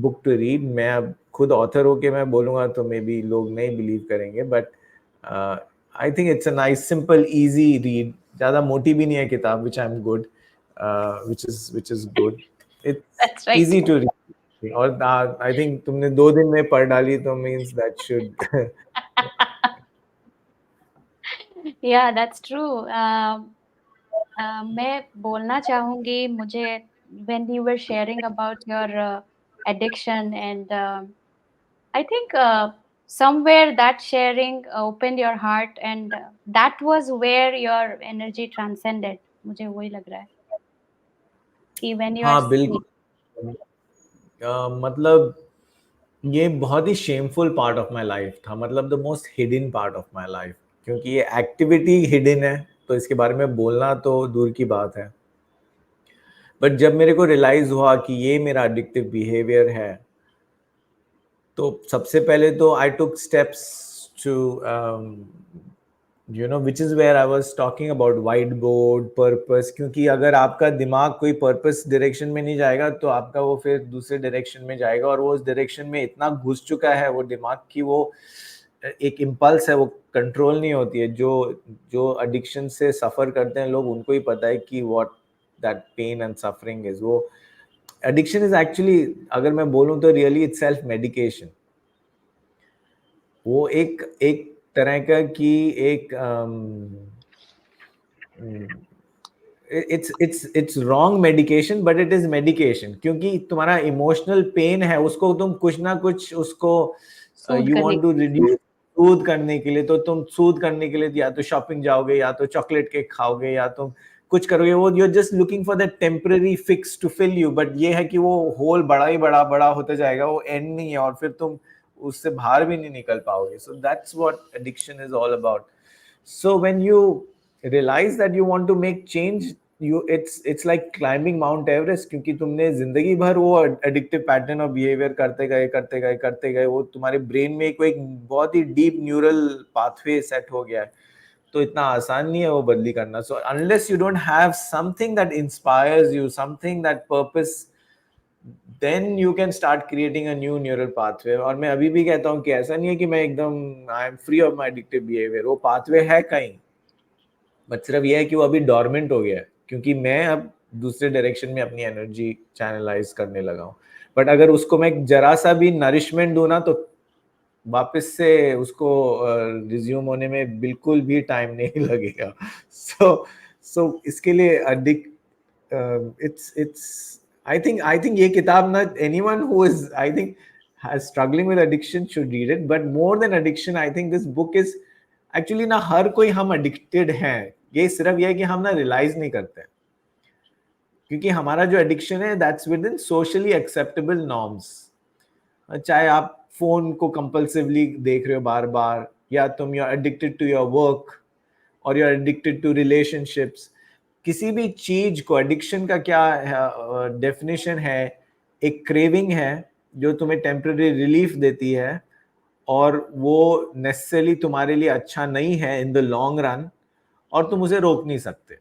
book to read. मैं अब खुद author होके मैं बोलूँगा तो may be लोग नहीं believe करेंगे, but I think it's a nice simple easy read. ज़्यादा मोटी भी नहीं है किताब, which I am good, which is good. It's
That's right.
easy to read और आई थिंक तुमने 2 दिन में पढ़ डाली तो means that should
Yeah, that's true. मैं बोलना चाहूँगी, मुझे when you were sharing about your addiction and I think somewhere that sharing opened your heart and that was where your energy transcended. मुझे वही लग रहा है कि when you are
हाँ बिल्कुल। मतलब ये बहुत ही shameful part of my life था, मतलब the most hidden part of my life, क्योंकि ये एक्टिविटी हिडन है तो इसके बारे में बोलना तो दूर की बात है। बट जब मेरे को रियलाइज हुआ कि ये मेरा एडिक्टिव बिहेवियर है, तो सबसे पहले तो I took steps to which is where I was talking about whiteboard purpose, क्योंकि अगर आपका दिमाग कोई पर्पस डायरेक्शन में नहीं जाएगा तो आपका वो फिर दूसरे डायरेक्शन में जाएगा, और वो उस डायरेक्शन में इतना घुस चुका है वो दिमाग की, वो एक इम्पल्स है, वो कंट्रोल नहीं होती है। जो जो एडिक्शन से सफ़र करते हैं लोग, उनको ही पता है कि what that pain and suffering is. वो एडिक्शन इज एक्चुअली, अगर मैं बोलूँ तो रियली इट्स सेल्फ मेडिकेशन। वो एक एक तरह का कि एक it's wrong medication, but it is medication, क्योंकि तुम्हारा इमोशनल पेन है उसको तुम कुछ ना कुछ उसको
सूद
यू
करने
वांट टू रिड्यूस, सूद करने के लिए, तो तुम सूद करने के लिए या तो शॉपिंग जाओगे, या तो चॉकलेट केक खाओगे, या तुम कुछ करोगे। वो you are just looking for that temporary fix to fill you, but ये है कि वो होल बड़ा ही बड़ा बड़ा होता जाएगा, वो एंड नहीं है, और फिर तुम उससे बाहर भी नहीं निकल पाओगे। So that's what addiction is all about. So when you realize that you want to make change, you it's like climbing Mount Everest, क्योंकि तुमने जिंदगी भर वो एडिक्टिव पैटर्न और बिहेवियर करते गए, वो तुम्हारे ब्रेन में एक बहुत ही डीप न्यूरल पाथवे सेट हो गया है। तो इतना आसान नहीं है वो बदली करना। So unless you don't have something that inspires you, something that purpose, then you can start creating a new neural pathway. और मैं अभी भी कहता हूँ कि ऐसा नहीं है कि मैं एकदम I am free of my addictive behaviour, वो पाथवे है कहीं, बट सिर्फ ये है कि वो अभी डॉर्मेंट हो गया है, क्योंकि मैं अब दूसरे डायरेक्शन में अपनी एनर्जी चैनलाइज करने लगा हूँ। बट अगर उसको मैं जरा सा भी नरिशमेंट दूँ ना, तो वापस से उसको रिज्यूम होने में बिल्कुल भी टाइम नहीं लगेगा। सो इसके लिए अडिक्ट, इट्स आई थिंक ये किताब ना, anyone who is I think has struggling with addiction should read it, but more than addiction I think this book is actually ना, हर कोई हम addicted हैं, ये सिर्फ ये है कि हम ना रियलाइज नहीं करते, क्योंकि हमारा जो एडिक्शन है that's with in socially acceptable norms. चाहे आप फोन को कंपल्सिवली देख रहे हो बार बार, या तुम you are addicted to your work, और you are addicted to relationships, किसी भी चीज को, एडिक्शन का क्या डेफिनेशन है, एक क्रेविंग है जो तुम्हें टेम्पररी रिलीफ देती है, और वो नेसेसरली तुम्हारे लिए अच्छा नहीं है इन द लॉन्ग रन, और तुम उसे रोक नहीं सकते।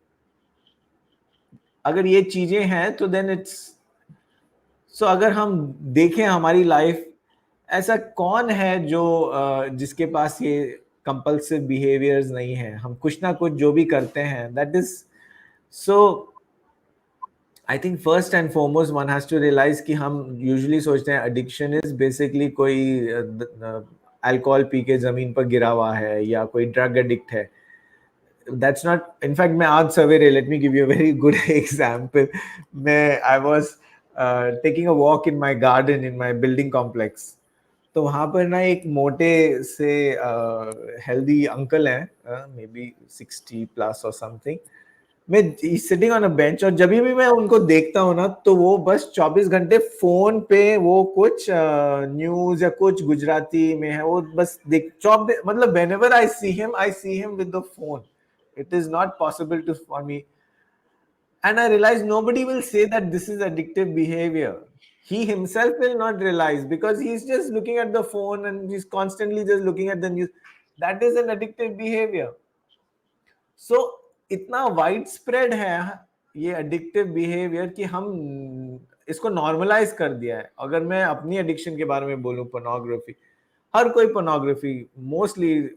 अगर ये चीजें हैं तो देन इट्स, सो अगर हम देखें हमारी लाइफ, ऐसा कौन है जो जिसके पास ये कंपल्सिव बिहेवियर्स नहीं है, हम कुछ ना कुछ जो भी करते हैं, that is, so I think first and foremost one has to realise कि हम यूजुअली सोचते हैं एडिक्शन इज बेसिकली कोई अल्कोहल पी के जमीन पर गिरा हुआ है या कोई ड्रग एडिक्ट है. दैट्स नॉट, इनफैक्ट मैं आज सवेरे, let me give you a very good example. मैं I was taking a walk in my garden in my building complex. तो वहां पर ना एक मोटे से हेल्दी अंकल हैं, मे बी 60+ और समथिंग. मैं सिटिंग ऑन अ बेंच, और जब भी मैं उनको देखता हूँ ना, तो वो बस 24 घंटे फोन पे वो कुछ न्यूज या कुछ गुजराती में है, वो बस देख 24, मतलब whenever I see him with the phone. It is not possible to for me. And I realized nobody will say that this is addictive behavior. He himself will not realize because he's just looking at the phone and he's constantly just looking at the news. That is an addictive behavior. So इतना wide spread है ये addictive behaviour कि हम इसको normalise कर दिया है. अगर मैं अपनी एडिक्शन के बारे में बोलूं, पोर्नोग्राफी, हर कोई pornography, mostly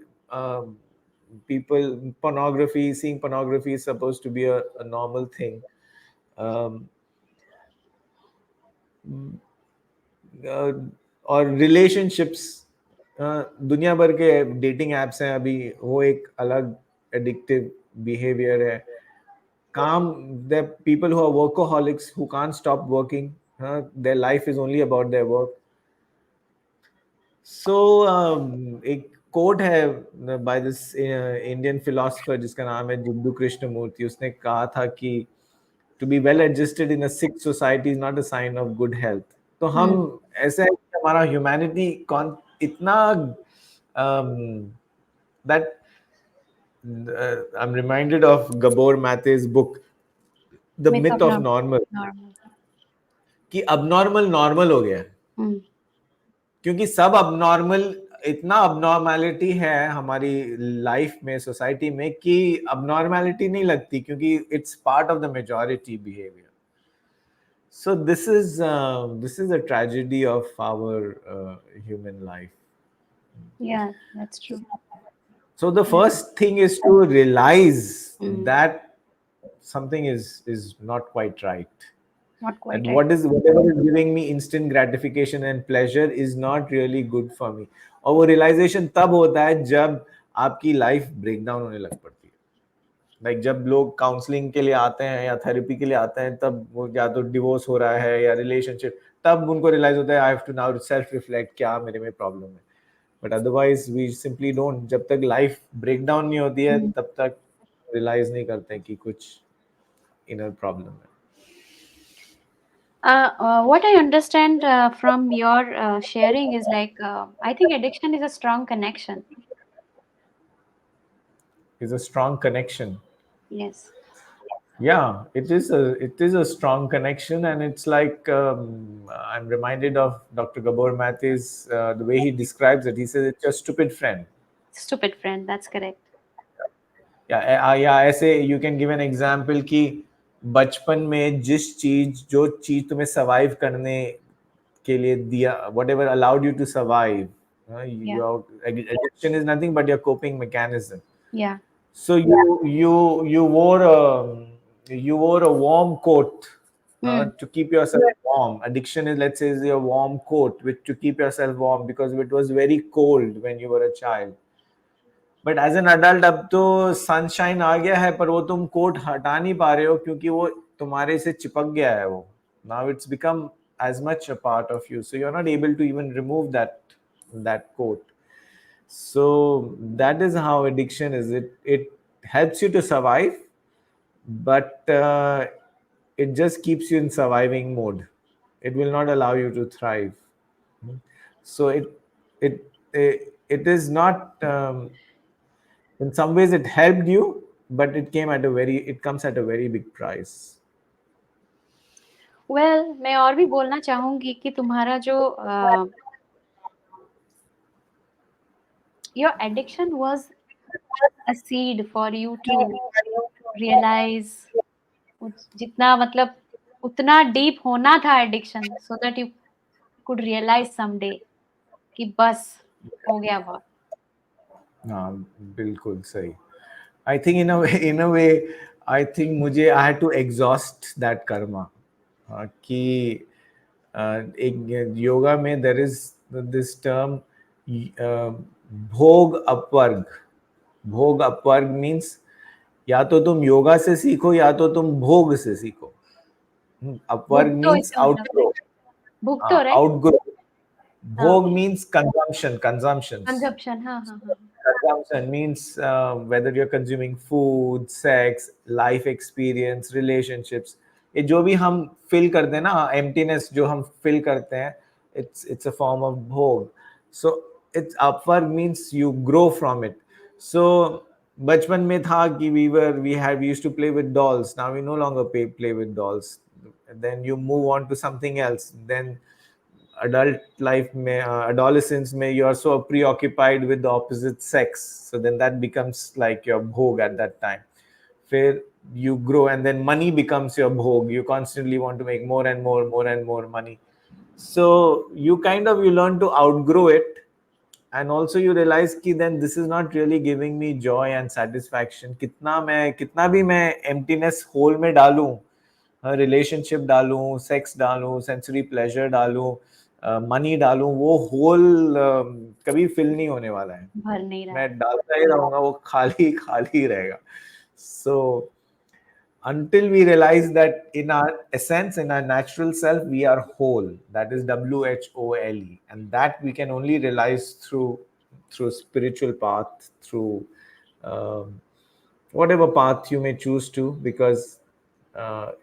people, pornography, seeing pornography is supposed to be a normal thing. um, और रिलेशनशिप्स, दुनिया भर के डेटिंग एप्स हैं अभी, वो एक अलग एडिक्टिव बिहेवियर है. काम, the people who are workaholics who can't stop working, their life is only about their work. So एक कोट है बाय दिस इंडियन फिलोसोफर जिसका नाम है जिद्दू कृष्णमूर्ति. उसने कहा था कि to be well adjusted in a sick society is not a sign of good health. तो हम
Hmm.
ऐसे है कि हमारा ह्यूमैनिटी कौन इतना that I am reminded of Gabor Mate's book the
Myth
myth
of
of normal,
normal.
कि abnormal normal हो गया है.
Hmm.
क्योंकि सब अबनॉर्मल, इतना अबनॉर्मैलिटी है हमारी लाइफ में, सोसाइटी में, कि अबनॉर्मैलिटी नहीं लगती क्योंकि it's part of the majority behaviour. So this is a tragedy of our human life.
Yeah, that's true.
So the
Yeah.
first thing is to realize
Mm.
that something is not quite right.
Not
That
quite right.
whatever is giving me instant gratification and pleasure is not really good for me. और वो realization तब होता है जब आपकी life breakdown होने लग पड़ती है. लाइक जब लोग काउंसलिंग के लिए आते हैं या थेरेपी के लिए आते हैं, तब वो या तो डिवोर्स हो रहा है या रिलेशनशिप, तब उनको रियलाइज होता है I have to now self reflect, क्या मेरे में प्रॉब्लम है. But otherwise we simply don't. जब तक लाइफ ब्रेकडाउन नहीं होती है
Mm.
तब तक रियलाइज नहीं करते कि कुछ इनर प्रॉब्लम है.
What I understand from your sharing is like, I think addiction is a strong connection.
Is a strong connection.
Yes.
Yeah, it is a strong connection, and it's like I'm reminded of Dr. Gabor Mathis, the way he describes it. He says it's your stupid friend.
Stupid friend, that's correct.
या ऐसे you can give an example कि बचपन में जो चीज तुम्हें survive करने के लिए दिया, whatever allowed you to survive,
Yeah.
Your addiction is nothing but your coping mechanism.
Yeah.
So you wore a warm coat
Mm.
to keep yourself warm. Addiction is, let's say, is your warm coat which to keep yourself warm because it was very cold when you were a child. But as an adult, अब तो sunshine आ गया है, पर वो तुम coat हटा नहीं पा रहे हो क्योंकि वो तुम्हारे से चिपक गया है वो. Now it's become as much a part of you, so you're not able to even remove that coat. So that is how addiction is. It helps you to survive, but it just keeps you in surviving mode. It will not allow you to thrive. So it is not. In some ways, it helped you, but it comes at a very big price.
Well, मैं और भी बोलना चाहूंगी कि तुम्हारा जो your addiction was a seed for you to realize जितना मतलब उतना डीप होना था addiction so that you could realise someday कि बस हो गया बहुत।
हाँ, बिल्कुल सही। आई think in a way I think मुझे I had to exhaust that karma, कि एक योगा में देर इज दिस टर्म भोग अपवर्ग। भोग अपवर्ग मीन्स या तो तुम योगा से सीखो या तो तुम भोग से सीखो। अपवर्ग
भुगतो
मीन्स
इसका मतलब
आउटग्रो।
भुगतो
हाँ,
राइट?
आउटग्रो।
हाँ,
भोग
ओके।
means consumptions.
कंजप्शन हाँ, हाँ, हाँ।
Consumption means whether you're consuming food, sex, life experience, relationships. ये जो भी हम fill करते हैं ना, emptiness जो हम fill करते हैं, it's a form of भोग. So it's upward means you grow from it. So बचपन में था कि we used to play with dolls. Now we no longer play with dolls. Then you move on to something else. Then adult life may adolescence may you are so preoccupied with the opposite sex, so then that becomes like your bhog at that time. Where you grow and then money becomes your bhog, you constantly want to make more and more money. So you learn to outgrow it, and also you realize कि then this is not really giving me joy and satisfaction. कितना भी मैं emptiness hole में डालूं, relationship डालूं, sex डालूं, sensory pleasure डालूं, money डालूं, वो होल कभी फिल नहीं होने वाला है।
भर नहीं रहा
मैं
है।
डालता ही रहूंगा, वो खाली खाली रहेगा। सो until we realize that in our essence, in our natural self, we are whole. That is WHOLE, and that we can only realize through spiritual path, through um, whatever path you may choose to, because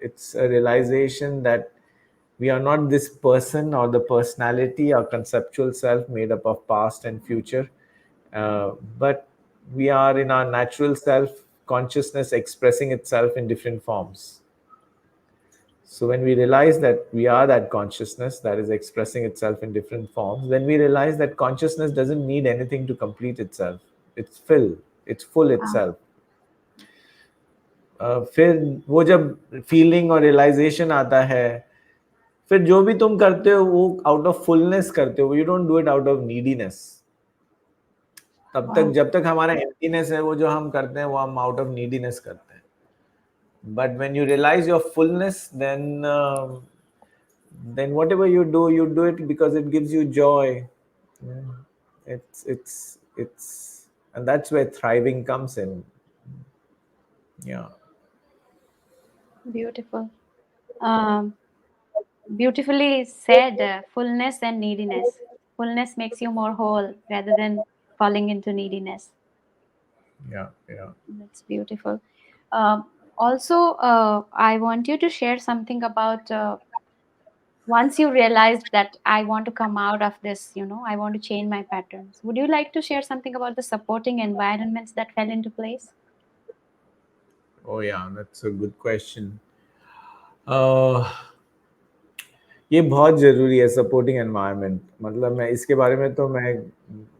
it's a realization that we are not this person or the personality or conceptual self made up of past and future, but we are in our natural self, consciousness expressing itself in different forms. So when we realize that we are that consciousness that is expressing itself in different forms, then we realize that consciousness doesn't need anything to complete itself. It's full
हाँ,
itself. फिर वो जब feeling और realisation आता है, फिर जो भी तुम करते हो वो आउट ऑफ फुलनेस करते हो, you don't do it out of neediness. तब तक
वाओ!
जब तक हमारा एम्प्टीनेस है, वो जो हम करते हैं वो हम आउट ऑफ नीडीनेस करते हैं। But when you realise your fullness, then whatever you do it because it gives you joy. Yeah. It's and that's where thriving comes in. Yeah.
Beautiful. A, beautifully said, fullness and neediness. Fullness makes you more whole rather than falling into neediness.
Yeah. Yeah.
That's beautiful. Also, I want you to share something about once you realized that I want to come out of this, I want to change my patterns. Would you like to share something about the supporting environments that fell into place?
Oh yeah, that's a good question. uh, ये बहुत ज़रूरी है supporting environment. मतलब मैं इसके बारे में तो मैं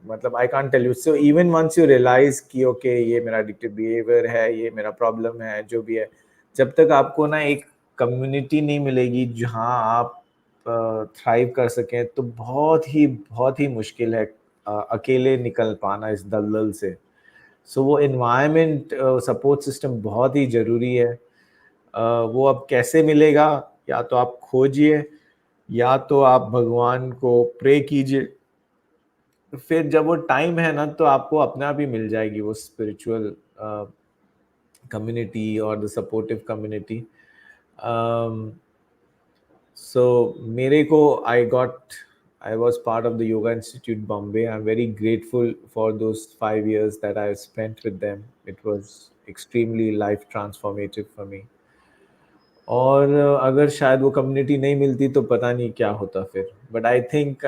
मतलब I can't tell you. So even once you realise कि ओके ये मेरा एडिक्टिव बिहेवियर है, ये मेरा प्रॉब्लम है, जो भी है, जब तक आपको ना एक कम्युनिटी नहीं मिलेगी जहाँ आप थ्राइव कर सकें, तो बहुत ही मुश्किल है अकेले निकल पाना इस दलदल से। सो वो एनवायरनमेंट सपोर्ट सिस्टम बहुत ही ज़रूरी है। वो अब कैसे मिलेगा? या तो आप खोजिए, या तो आप भगवान को प्रे कीजिए। फिर जब वो टाइम है ना, तो आपको अपने आप ही मिल जाएगी वो स्पिरिचुअल कम्युनिटी और द सपोर्टिव कम्युनिटी। सो मेरे को I was part of the yoga institute Bombay. I am very grateful for those 5 years that I spent with them. It was extremely life transformative for me. और अगर शायद वो कम्युनिटी नहीं मिलती तो पता नहीं क्या होता फिर। बट आई थिंक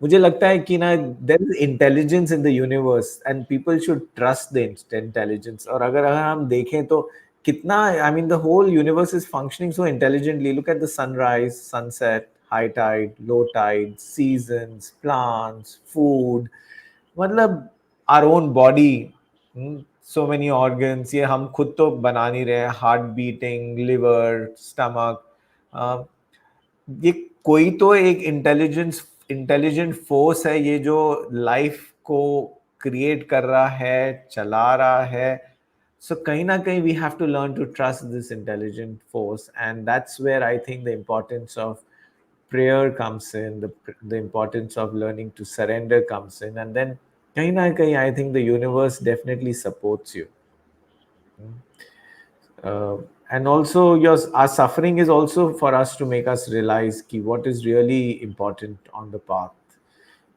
मुझे लगता है कि ना there is intelligence in the universe and people should trust the intelligence. और अगर अगर हम देखें तो कितना, I mean the whole universe is functioning so intelligently. Look at the sunrise, sunset, high tide, low tide, seasons, plants, food, मतलब our own body, so many organs, ये हम खुद तो बना नहीं रहे हैं, हार्ट बीटिंग, लिवर, स्टमक, ये कोई तो एक इंटेलिजेंट फोर्स है ये जो लाइफ को क्रिएट कर रहा है, चला रहा है. So कहीं ना कहीं we have to learn to trust this intelligent force, and that's where I think the importance of prayer comes in, the importance of learning to surrender comes in, and then kahin na kahin I think the universe definitely supports you. uh, and also our suffering is also for us to make us realize ki what is really important on the path.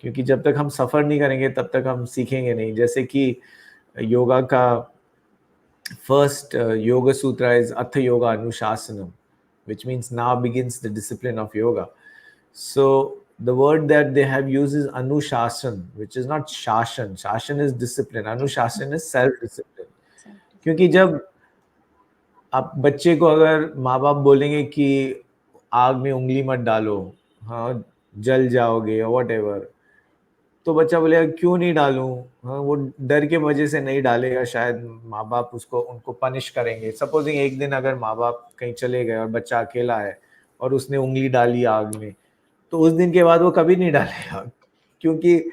क्योंकि जब तक हम सफर नहीं करेंगे तब तक हम सीखेंगे नहीं. जैसे कि योगा का first yoga sutra is Atha Yoga Anushasanam, which means now begins the discipline of yoga. So the word that they have used is Anushasan, which is not Shashan. Shashan is discipline. Anushasan is self-discipline. क्योंकि जब आप बच्चे को अगर माँ बाप बोलेंगे कि आग में उंगली मत डालो, हाँ जल जाओगे और वट एवर, तो बच्चा बोलेगा क्यों नहीं डालूं. हाँ, वो डर के वजह से नहीं डालेगा. शायद माँ बाप उनको पनिश करेंगे. सपोजिंग एक दिन अगर माँ बाप कहीं चले गए और बच्चा अकेला है और उसने उंगली डाली आग में, तो उस दिन के बाद वो कभी नहीं डालेगा, क्योंकि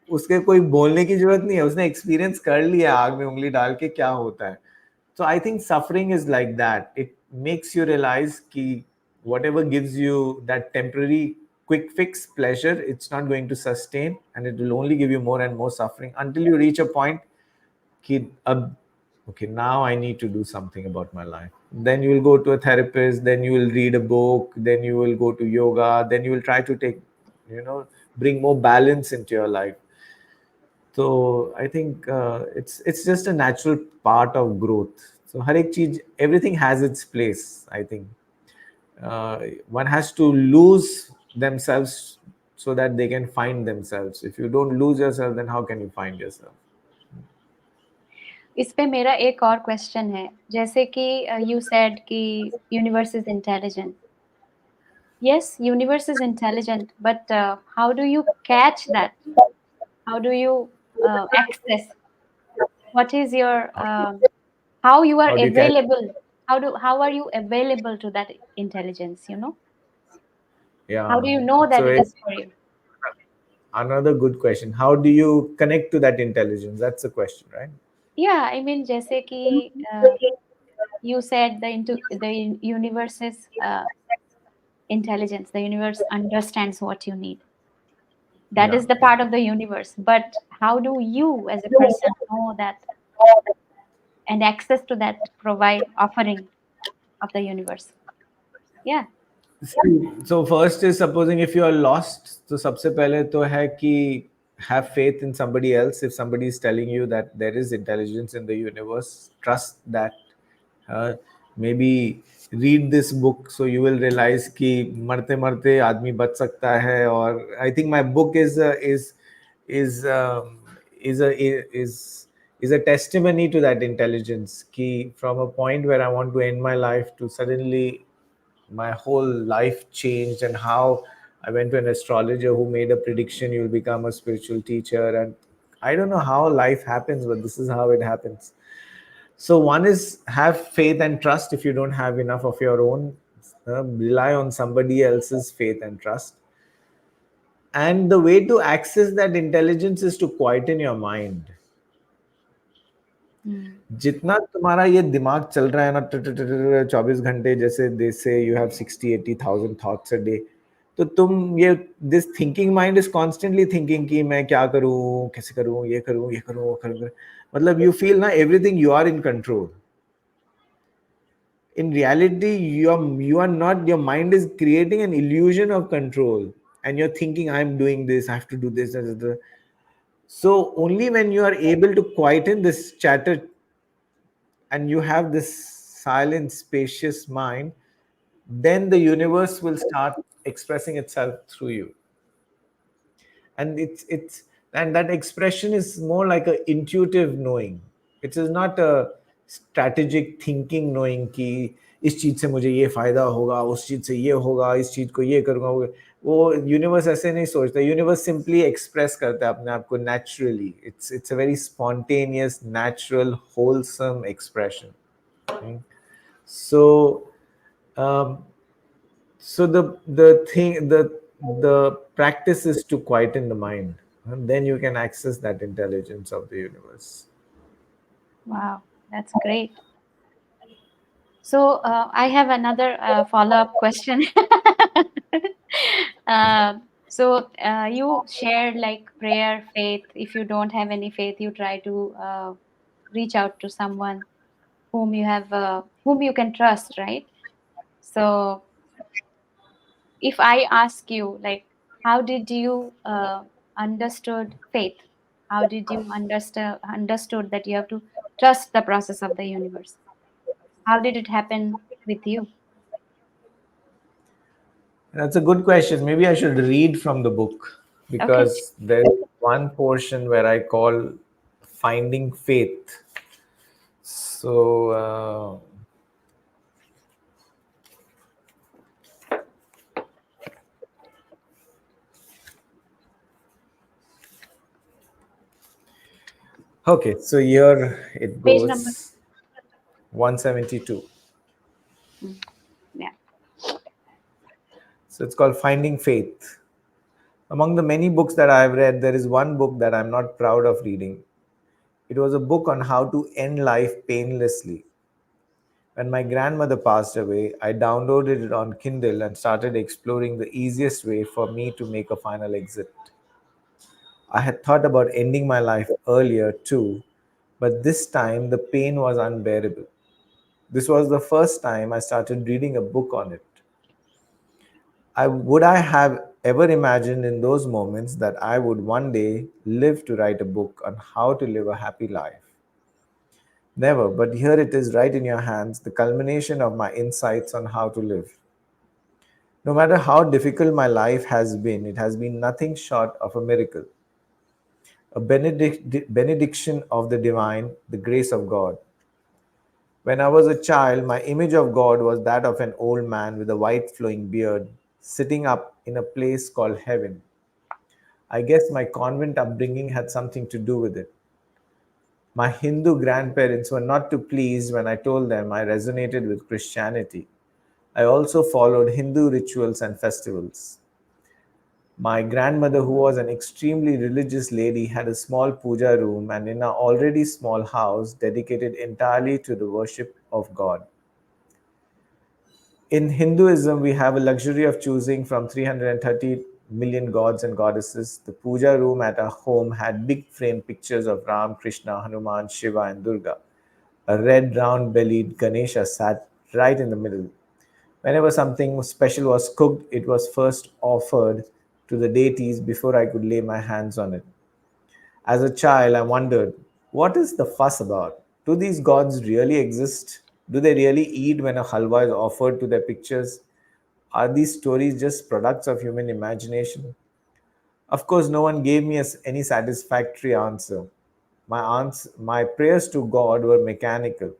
उसके कोई बोलने की जरूरत नहीं है, उसने एक्सपीरियंस कर लिया आग में उंगली डाल के क्या होता है. So I think suffering is like that. It makes you realize कि whatever gives you that temporary quick fix pleasure, it's not going to sustain, and it will only give you more and more suffering until you reach a point कि अब okay, now I need to do something about my life. Then you will go to a therapist, then you will read a book, then you will go to yoga, then you will try to take, bring more balance into your life. So I think it's just a natural part of growth. So हर एक चीज, everything has its place. I think one has to lose themselves so that they can find themselves. If you don't lose yourself, then how can you find yourself?
इस पे मेरा एक और question है, जैसे कि यू सेड कि universe is intelligent. Yes, universe is intelligent, but how do you catch that? How do you access? What is your how you are
How do you catch?
available? How are you available to that intelligence? How
Yeah.
do you know
So
that it
it's
is for you?
another good question. How do you connect to that intelligence? That's the question, right?
Yeah, I mean, जैसे कि you said the universe is intelligence. The universe understands what you need. That
Yeah,
is the
yeah.
part of the universe. But how do you, as a person, know that and access to that provide offering of the universe? Yeah.
So first is, supposing if you are lost, तो सबसे पहले तो है कि have faith in somebody else. If somebody is telling you that there is intelligence in the universe, trust that. Maybe read this book so you will realize कि मरते मरते आदमी बच सकता है. और I think my book is is a is a testimony to that intelligence. कि from a point where I want to end my life to suddenly my whole life changed, and how I went to an astrologer who made a prediction you'll become a spiritual teacher. And I don't know how life happens, but this is how it happens. So one is have faith and trust. If you don't have enough of your own, rely on somebody else's faith and trust. And the way to access that intelligence is to quieten your mind.
Mm.
जितना तुम्हारा ये दिमाग चल रहा है ना 24 घंटे, जैसे दे से you have 60-80,000 thoughts a day, तो तुम ये this thinking mind is constantly thinking कि मैं क्या करूं, कैसे करूं, ये करूं, ये करूं, वो करूं. मतलब यू फील ना everything you are in control. In reality, you are not. Your mind is creating an illusion of control, and you're thinking, I'm doing this, I have to do this, so only when you are able to quieten this chatter and you have this silent, spacious mind, then the universe will start expressing itself through you. And it's and that expression is more like a intuitive knowing. It is not a strategic thinking knowing कि इस चीज से मुझे ये फायदा होगा, उस चीज से ये होगा, इस चीज को ये करूंगा. वो यूनिवर्स ऐसे नहीं सोचता, यूनिवर्स सिंपली एक्सप्रेस करता है अपने आप को naturally. It's a very spontaneous, natural, wholesome expression. So um, so the practice is to quieten the mind, and then you can access that intelligence of the universe.
Wow, that's great. So I have another follow-up question. You shared like prayer, faith. If you don't have any faith, you try to reach out to someone whom you can trust, right? So if I ask you, like, how did you understood faith? How did you understood that you have to trust the process of the universe? How did it happen with you?
That's a good question. Maybe I should read from the book,
Okay.
because there is one portion where I call finding faith. So, okay, so here it
Page number.
goes, 172.
Mm, yeah.
So it's called Finding Faith. Among the many books that I've read, there is one book that I'm not proud of reading. It was a book on how to end life painlessly. When my grandmother passed away, I downloaded it on Kindle and started exploring the easiest way for me to make a final exit. I had thought about ending my life earlier too, but this time the pain was unbearable. This was the first time I started reading a book on it. I have ever imagined in those moments that I would one day live to write a book on how to live a happy life. Never, but here it is right in your hands, the culmination of my insights on how to live. No matter how difficult my life has been, it has been nothing short of a miracle, a benediction of the divine, the grace of God. When I was a child, my image of God was that of an old man with a white flowing beard, sitting up in a place called heaven. I guess my convent upbringing had something to do with it. My Hindu grandparents were not too pleased when I told them I resonated with Christianity. I also followed Hindu rituals and festivals. My grandmother, who was an extremely religious lady, had a small puja room and in an already small house dedicated entirely to the worship of God. In Hinduism, we have a luxury of choosing from 330 million gods and goddesses. The puja room at our home had big framed pictures of Ram, Krishna, Hanuman, Shiva, and Durga. A red, round bellied Ganesha sat right in the middle. Whenever something special was cooked, it was first offered to the deities before I could lay my hands on it. As a child, I wondered, what is the fuss about? Do these gods really exist? Do they really eat when a halwa is offered to their pictures? Are these stories just products of human imagination? Of course, no one gave me any satisfactory answer. My prayers to God were mechanical,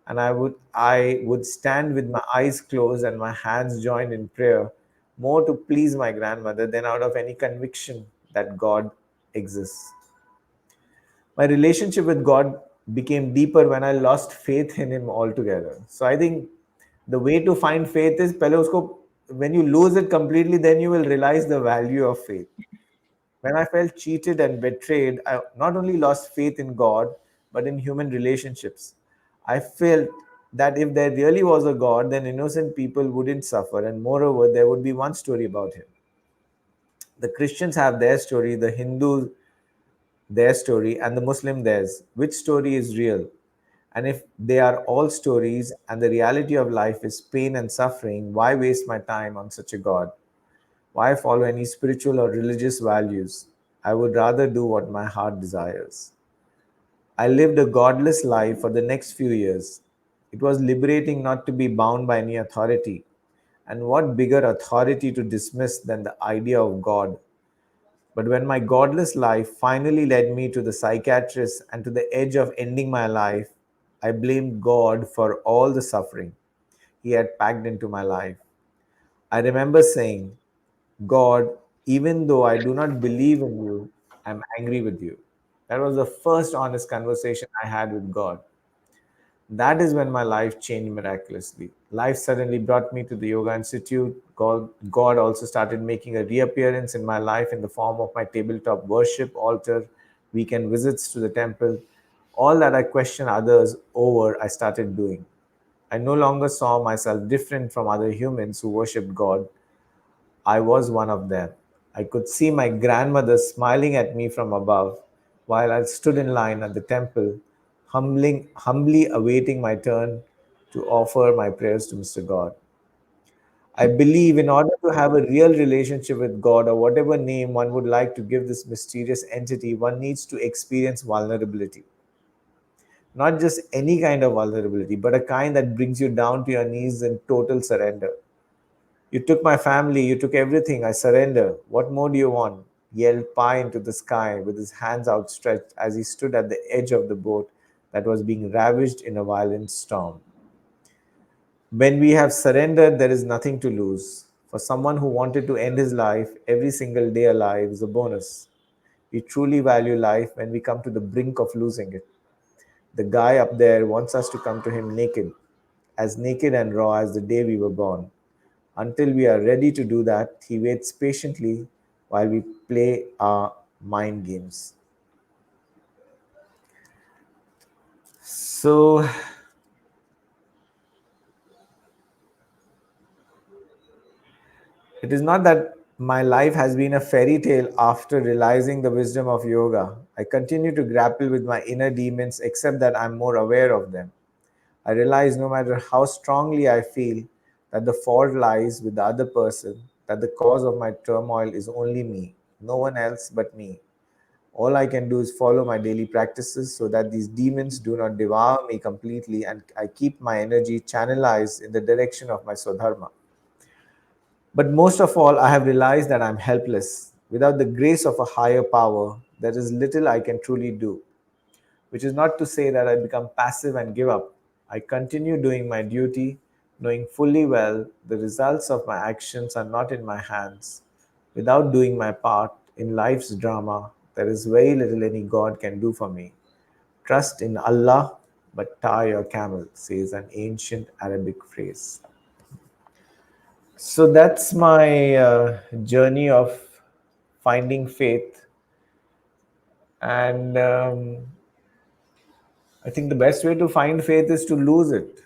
and I would stand with my eyes closed and my hands joined in prayer, more to please my grandmother than out of any conviction that God exists. My relationship with God became deeper when I lost faith in Him altogether. So I think the way to find faith is pehle usko, when you lose it completely, then you will realize the value of faith. When I felt cheated and betrayed, I not only lost faith in God, but in human relationships. I felt that if there really was a God, then innocent people wouldn't suffer, and moreover, there would be one story about Him. The Christians have their story, the Hindus their story, and the Muslim theirs. Which story is real? And if they are all stories and the reality of life is pain and suffering, why waste my time on such a God? Why follow any spiritual or religious values? I would rather do what my heart desires. I lived a godless life for the next few years. It was liberating not to be bound by any authority. And what bigger authority to dismiss than the idea of God? But when my godless life finally led me to the psychiatrist and to the edge of ending my life, I blamed God for all the suffering He had packed into my life. I remember saying, God, even though I do not believe in you, I'm angry with you. That was the first honest conversation I had with God. That is when my life changed miraculously. Life suddenly brought me to the Yoga Institute. God also started making a reappearance in my life in the form of my tabletop worship altar, weekend visits to the temple. All that I questioned others over, I started doing. I no longer saw myself different from other humans who worshipped God. I was one of them. I could see my grandmother smiling at me from above while I stood in line at the temple, humbly awaiting my turn to offer my prayers to Mr. God. I believe in order to have a real relationship with God, or whatever name one would like to give this mysterious entity, one needs to experience vulnerability. Not just any kind of vulnerability, but a kind that brings you down to your knees in total surrender. You took my family, you took everything. I surrender. What more do you want? Yelled Pi into the sky with his hands outstretched as he stood at the edge of the boat that was being ravaged in a violent storm. When we have surrendered, there is nothing to lose. For someone who wanted to end his life, every single day alive is a bonus. We truly value life when we come to the brink of losing it. The guy up there wants us to come to him naked and raw as the day we were born. Until we are ready to do that, he waits patiently while we play our mind games. So, it is not that my life has been a fairy tale after realizing the wisdom of yoga. I continue to grapple with my inner demons, except that I'm more aware of them. I realize no matter how strongly I feel that the fault lies with the other person, that the cause of my turmoil is only me, no one else but me. All I can do is follow my daily practices so that these demons do not devour me completely and I keep my energy channelized in the direction of my Swadharma. But most of all, I have realized that I'm helpless. Without the grace of a higher power, there is little I can truly do, which is not to say that I become passive and give up. I continue doing my duty, knowing fully well the results of my actions are not in my hands. Without doing my part in life's drama, there is very little any God can do for me. Trust in Allah, but tie your camel, says an ancient Arabic phrase. So that's my journey of finding faith. And I think the best way to find faith is to lose it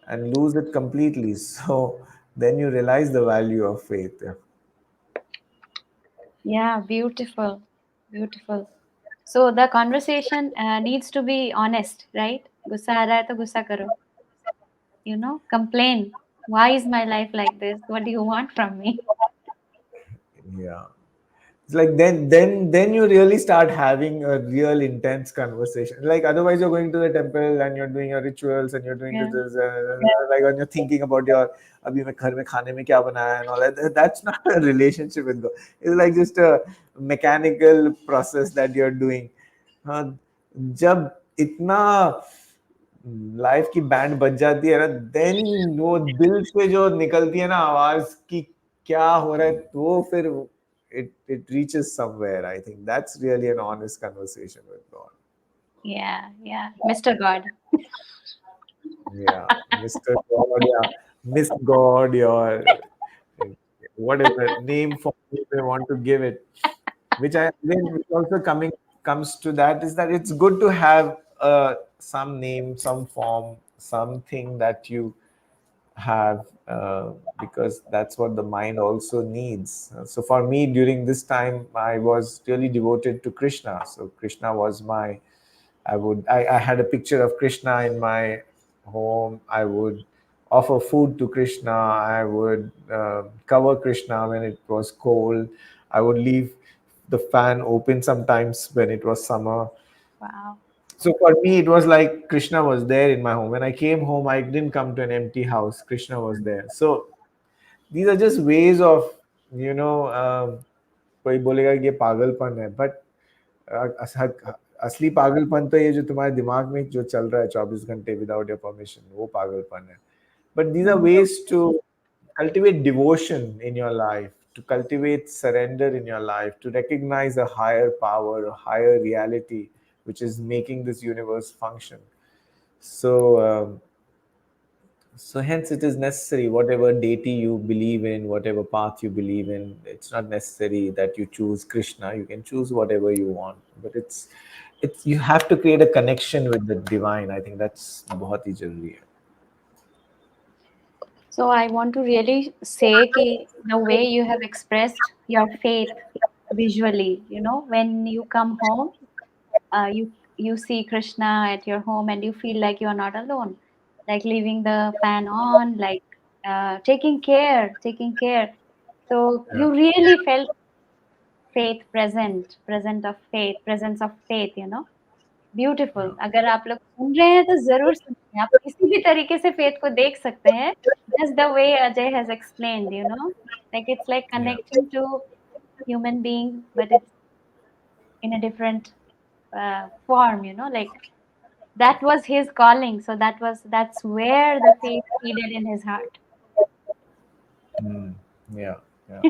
and lose it completely. So then you realize the value of faith. Yeah.
Yeah, beautiful. Beautiful. So the conversation needs to be honest, right? गुस्सा आ रहा है तो गुस्सा करो. Complain. Why is my life like this? What do you want from me?
Yeah. It's like then you really start having a real intense conversation. Like otherwise you're going to the temple and you're doing your rituals and you're doing
Yeah.
this like when you're thinking about your abhi main ghar mein khane mein kya banaya and all that. That's not a relationship with God. It's like just a mechanical process that you're doing. हाँ, जब इतना life की band बज जाती है ना then वो दिल से जो निकलती है ना आवाज की क्या हो रहा है तो फिर it reaches somewhere. I think that's really an honest conversation with God.
Yeah, yeah. Mr. God.
Yeah, Mr. God, yeah, Miss God, your whatever name for me they want to give it. Which I then which also coming comes to that is that it's good to have some name, some form, something that you have because that's what the mind also needs. So for me, during this time, I was really devoted to Krishna. So Krishna was my. I had a picture of Krishna in my home. I would offer food to Krishna. I would cover Krishna when it was cold. I would leave the fan open sometimes when it was summer.
Wow.
So for me, it was like Krishna was there in my home. When I came home, I didn't come to an empty house. Krishna was there. So these are just ways of, you know, कोई बोलेगा कि ये पागलपन है, but असली पागलपन तो ये जो तुम्हारे दिमाग में जो चल रहा है 24 घंटे विदाउट योर परमिशन वो पागलपन है. But these are
Mm.
ways to cultivate devotion in your life, to cultivate surrender in your life, to recognize a higher power, a higher reality which is making this universe function. So, so hence it is necessary, whatever deity you believe in, whatever path you believe in, it's not necessary that you choose Krishna. You can choose whatever you want, but it's you have to create a connection with the divine. I think that's बहुत ही जरूरी है.
So I want to really say कि the way you have expressed your faith visually, you know, when you come home, you see Krishna at your home and you feel like you are not alone, like leaving the fan on, like taking care. So
Yeah,
you really felt faith presence of faith, you know.
yeah,
beautiful अगर आप लोग सुन रहे हैं तो ज़रूर सुनिए। आप किसी भी तरीके से फेथ को देख सकते हैं। Just the way Ajay has explained you know like it's like
yeah.
Connecting to human being but it's in a different form, you know, like that was his calling. So that's where the faith seeded in his heart.
Hmm. Yeah, yeah.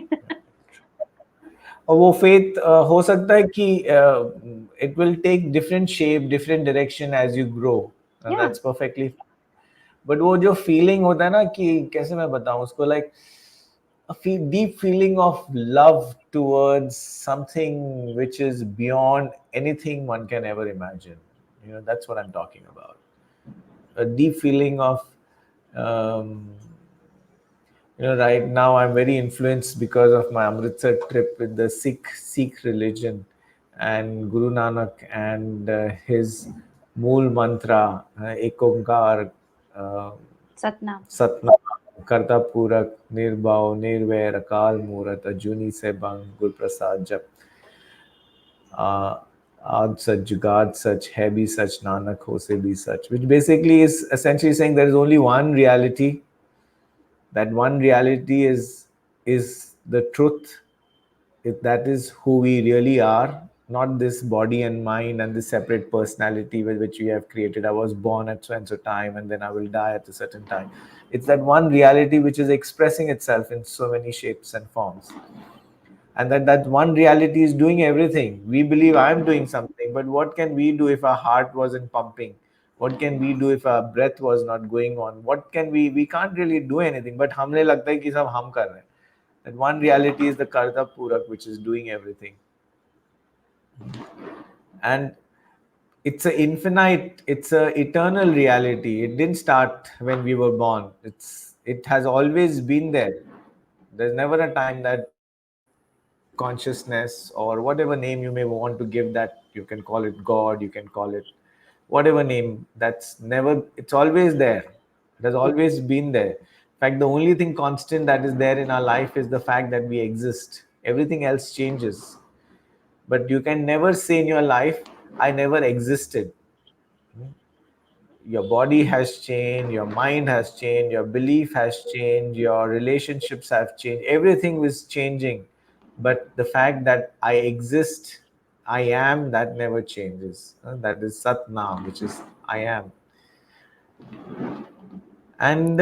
और वो faith हो सकता है कि it will take different shape, different direction as you grow, and
Yeah,
that's perfectly. But वो जो feeling होता है ना, कि कैसे मैं बताऊं उसको, like a deep feeling of love towards something which is beyond anything one can ever imagine. You know, that's what I'm talking about. A deep feeling of um, right now I'm very influenced because of my Amritsar trip with the Sikh religion and Guru Nanak and his mool mantra, Ek Onkar, uh,
Satnam.
Satnam, Karta Purak, Nirbhav, Nirvair, Akal Murat, Ajuni Se Bang, Guru Prasad Jap, uh, Ad Sach, Jugad Sach, Hai Bhi Sach, Nanak Ho Se Bhi Sach, which basically is essentially saying there is only one reality. That one reality is the truth. If that is who we really are, not this body and mind and this separate personality with which we have created. I was born at so and so time and then I will die at a certain time. It's that one reality which is expressing itself in so many shapes and forms, and that one reality is doing everything. We believe I'm doing something, but what can we do if our heart wasn't pumping? What can we do if our breath was not going on? What can we can't really do anything, but हमने लगता है कि सब हम कर रहे हैं. That one reality is the Karta Purak which is doing everything. And it's a eternal reality. It didn't start when we were born. It has always been there. There's never a time that consciousness, or whatever name you may want to give that, you can call it God, you can call it whatever name, that's never, it's always there. It has always been there. In fact, the only thing constant that is there in our life is the fact that we exist. Everything else changes, but you can never say in your life, I never existed. Your body has changed, your mind has changed, your belief has changed, your relationships have changed, everything was changing. But the fact that I exist, I am, that never changes. That is Sat Nam, which is I am. And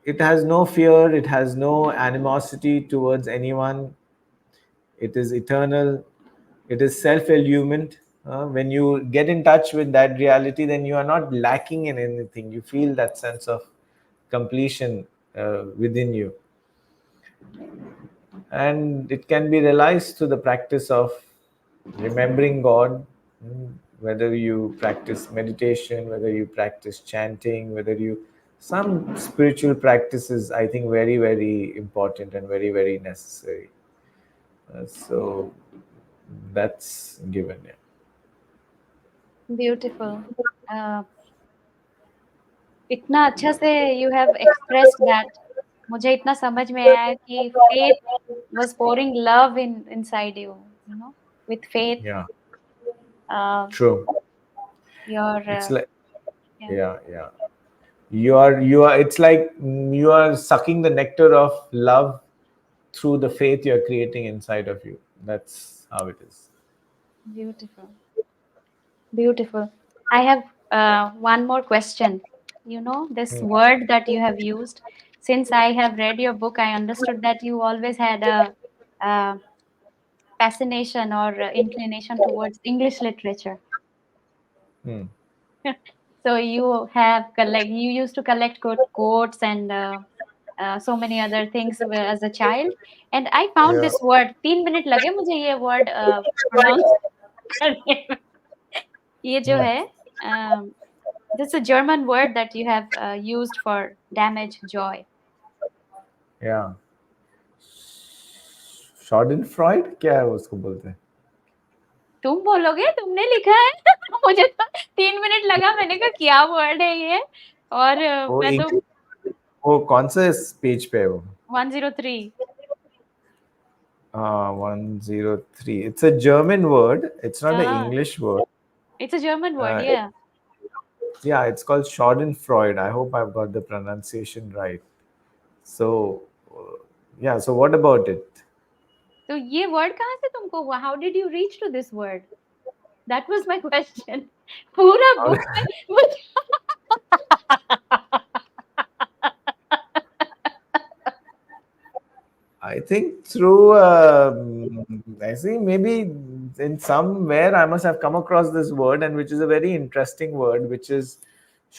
it has no fear, it has no animosity towards anyone. It is eternal, it is self-illumined. When you get in touch with that reality, then you are not lacking in anything. You feel that sense of completion within you. And it can be realized through the practice of remembering God. Whether you practice meditation, whether you practice chanting, whether you, some spiritual practices, I think very, very important and very, very necessary. So that's given. Yeah.
Beautiful. Uh, इतना अच्छा से you have expressed that मुझे इतना समझ में आया कि faith was pouring love inside you, you know, with faith,
Yeah,
uh,
true.
your
It's like,
yeah,
yeah, yeah. You are. It's like you are sucking the nectar of love through the faith you are creating inside of you. That's how it is.
beautiful, beautiful. I have one more question. You know, this
Hmm.
word that you have used, since I have read your book, I understood that you always had a fascination or inclination towards English literature.
Hmm.
So you have collect you used to collect quotes and so many other things as a child. And I found
Yeah.
this word. 3 minute लगे मुझे ये word pronounce करने में. ये जो है this is a German word that you have used for damage joy.
Yeah. Schadenfreude क्या है वो उसको बोलते हैं?
तुम बोलोगे, तुमने लिखा है. मुझे तो 3 मिनट लगा, मैंने कहा क्या वर्ड है ये. और
वो
मैं तो
इंग्लिश, वो कौन से पेज पे है वो?
103.
103. It's a German word. It's not an
हाँ,
English word.
it's a German word,
Uh, it-
yeah.
yeah, it's called Schadenfreude. I hope I've got the pronunciation right. So, yeah. So, what about it?
तो ये word कहाँ से तुमको हुआ? How did you reach to this word? That was my question. पूरा
How-
book में मुझे
I think through, I think maybe in somewhere I must have come across this word, and which is a very interesting word, which is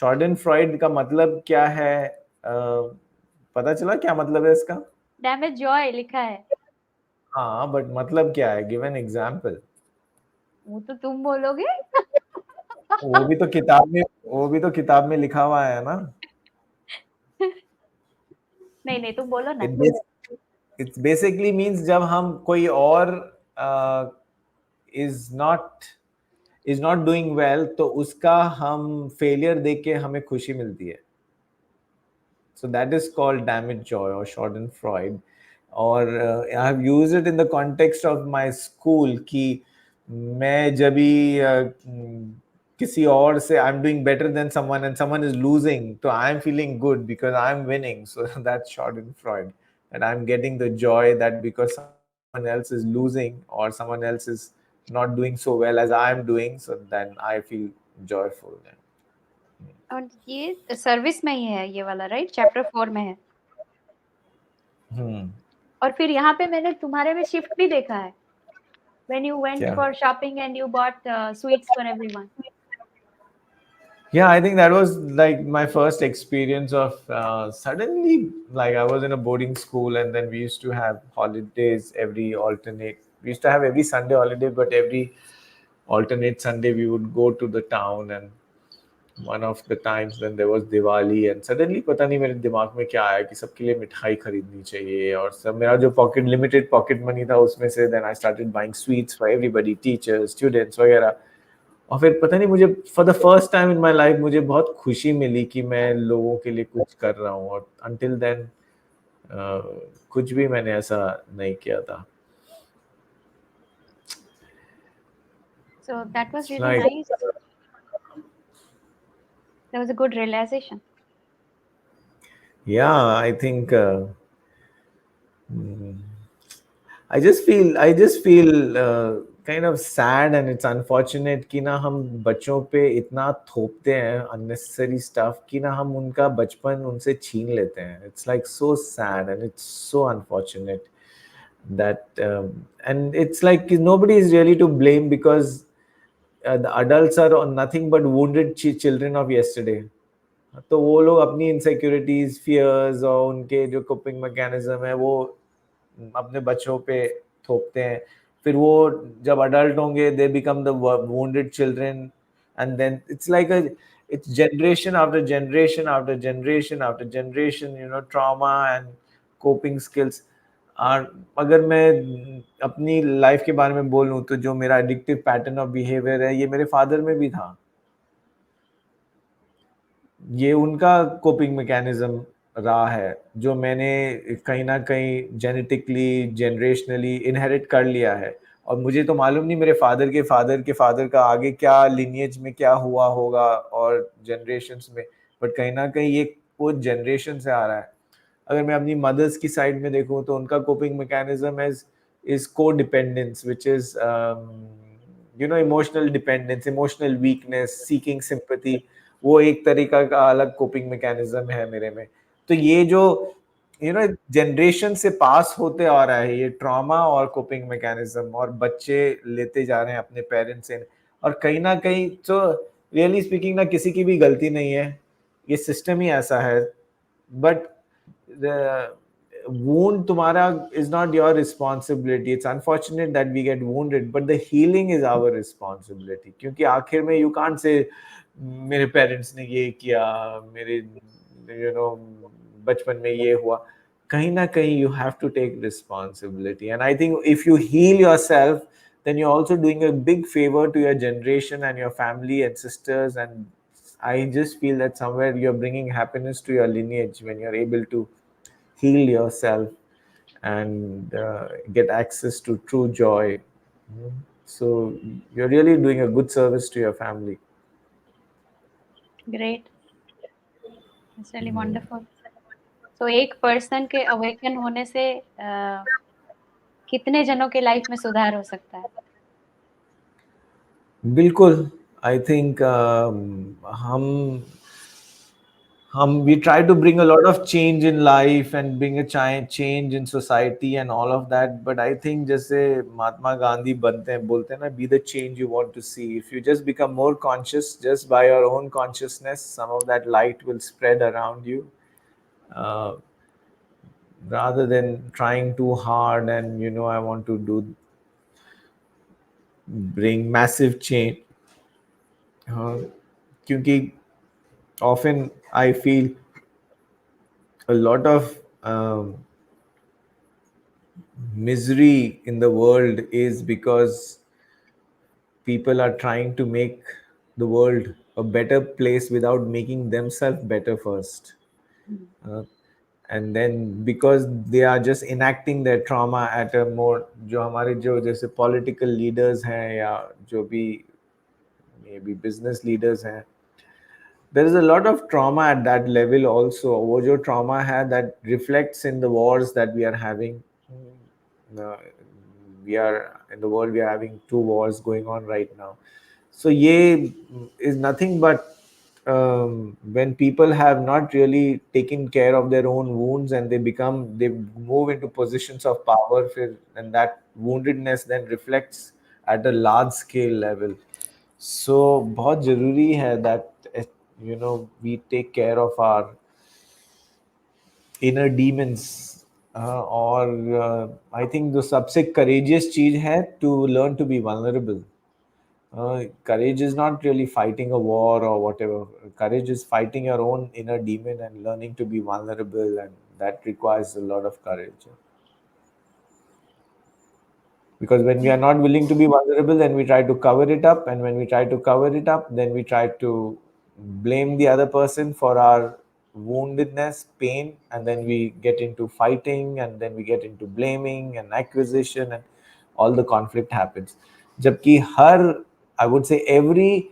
Schadenfreude का मतलब क्या है? पता चला क्या मतलब है इसका?
डैमेज जॉय लिखा है.
हाँ, but मतलब क्या है? Give an example.
वो तो तुम बोलोगे.
वो भी तो किताब में वो भी तो किताब में लिखा हुआ है ना.
नहीं नहीं, तुम बोलो ना.
It bas- it basically means जब हम कोई और uh, is not is not doing well तो उसका हम failure देख के हमें खुशी मिलती है. So that is called damage joy or Schadenfreude. और I have used it in the context of my school कि मैं जब भी किसी और से I'm doing better than someone and someone is losing, so I'm feeling good because I'm winning. So that's Schadenfreude. And I'm getting the joy that because someone else is losing or someone else is not doing so well as I'm doing, so then I feel joyful.
और ये service में ही है ये वाला, right? Chapter 4 में है.
Hmm.
और फिर यहाँ पे मैंने तुम्हारे में शिफ्ट भी देखा है. व्हेन यू वेंट
क्या?
For shopping and you bought sweets for everyone.
Yeah, I think that was like my first experience of suddenly, like I was in a boarding school, and then we used to have holidays every alternate. We used to have every Sunday holiday, but every alternate Sunday we would go to the town. And one of the times when there was Diwali, and suddenly पता नहीं मेरे दिमाग में क्या आया कि सबके लिए मिठाई खरीदनी चाहिए, और सब मेरा जो लिमिटेड पॉकेट मनी था उसमें से then I started buying sweets for everybody, teachers, students वगैरह. और फिर पता नहीं मुझे for the first time in my life मुझे बहुत खुशी मिली कि मैं लोगों के लिए कुछ कर रहा हूँ, और अंटिल देन कुछ भी मैंने ऐसा नहीं किया था.
So that was
It's
really
like,
nice. That was a good realisation.
yeah, I think I just feel kind of sad, and it's unfortunate कि ना हम बच्चों पे इतना थोपते हैं unnecessary stuff कि ना हम उनका बचपन उनसे छीन लेते हैं. It's like so sad and it's so unfortunate that and it's like nobody is really to blame because the adults are nothing but wounded children of yesterday. तो वो लोग अपनी इनसिक्योरिटीज, फियर्स और उनके जो कोपिंग मैकेनिज्म है वो अपने बच्चों पे थोपते हैं. फिर वो जब अडल्ट होंगे they become the wounded children, and then it's like a it's generation after generation after generation after generation, trauma and coping skills are. अगर मैं अपनी लाइफ के बारे में बोलूं तो जो मेरा एडिक्टिव पैटर्न ऑफ बिहेवियर है ये मेरे फादर में भी था. ये उनका कोपिंग मैकेनिज्म रहा है जो मैंने कहीं ना कहीं जेनेटिकली जनरेशनली इनहेरिट कर लिया है. और मुझे तो मालूम नहीं मेरे फादर के फादर के फादर का आगे क्या लिनिएज में क्या हुआ होगा और जनरेशन्स में, बट कहीं ना कहीं ये वो जनरेशन से आ रहा है. अगर मैं अपनी मदर्स की साइड में देखूं तो उनका coping mechanism is co-dependence, which is emotional dependence, emotional weakness, seeking sympathy. वो एक तरीका का अलग कोपिंग मैकेनिज्म है मेरे में. तो ये जो जनरेशन से पास होते आ रहा है ये ट्रॉमा और कोपिंग मैकेनिज्म, और बच्चे लेते जा रहे हैं अपने पेरेंट्स से, और कहीं ना कहीं तो रियली स्पीकिंग ना किसी की भी गलती नहीं है, ये सिस्टम ही ऐसा है। बट wound तुम्हारा is not your responsibility. It's unfortunate that we get wounded, but the healing is our responsibility. क्योंकि आखिर में you can't say मेरे पेरेंट्स ने ये किया, मेरे बचपन में ये हुआ। कहीं ना कहीं you have to take responsibility, and I think if you heal yourself, then you're also doing a big favor to your generation and your family and sisters. And I just feel that somewhere you're bringing happiness to your lineage when you're able to heal yourself and get access to true joy. So you're really doing a good service to your family.
Great, it's really wonderful. So एक person के awaken होने से कितने जनों के life में सुधार हो सकता है?
बिल्कुल। I think we try to bring a lot of change in life and bring a change in society and all of that, but I think जैसे महात्मा गांधी बनते हैं बोलते हैं ना, be the change you want to see. If you just become more conscious just by your own consciousness, some of that light will spread around you, uh, rather than trying too hard and I want to bring massive change. क्योंकि often I feel a lot of misery in the world is because people are trying to make the world a better place without making themselves better first. Uh, and then because they are just enacting their trauma at a more, जो हमारे जो जैसे political leaders हैं या जो भी maybe business leaders हैं, there is a lot of trauma at that level also. वो जो trauma है that reflects in the wars that we are having. Uh, we are in the world, we are having 2 wars going on right now. So ye is nothing but when people have not really taken care of their own wounds and they move into positions of power, and that woundedness then reflects at a large scale level. So बहुत जरूरी है that we take care of our inner demons. और I think the सबसे courageous चीज है to learn to be vulnerable. Courage is not really fighting a war or whatever. Courage is fighting your own inner demon and learning to be vulnerable, and that requires a lot of courage. Because when we are not willing to be vulnerable, then we try to cover it up, and when we try to cover it up, then we try to blame the other person for our woundedness, pain, and then we get into fighting, and then we get into blaming and accusation, and all the conflict happens. Jabki I would say every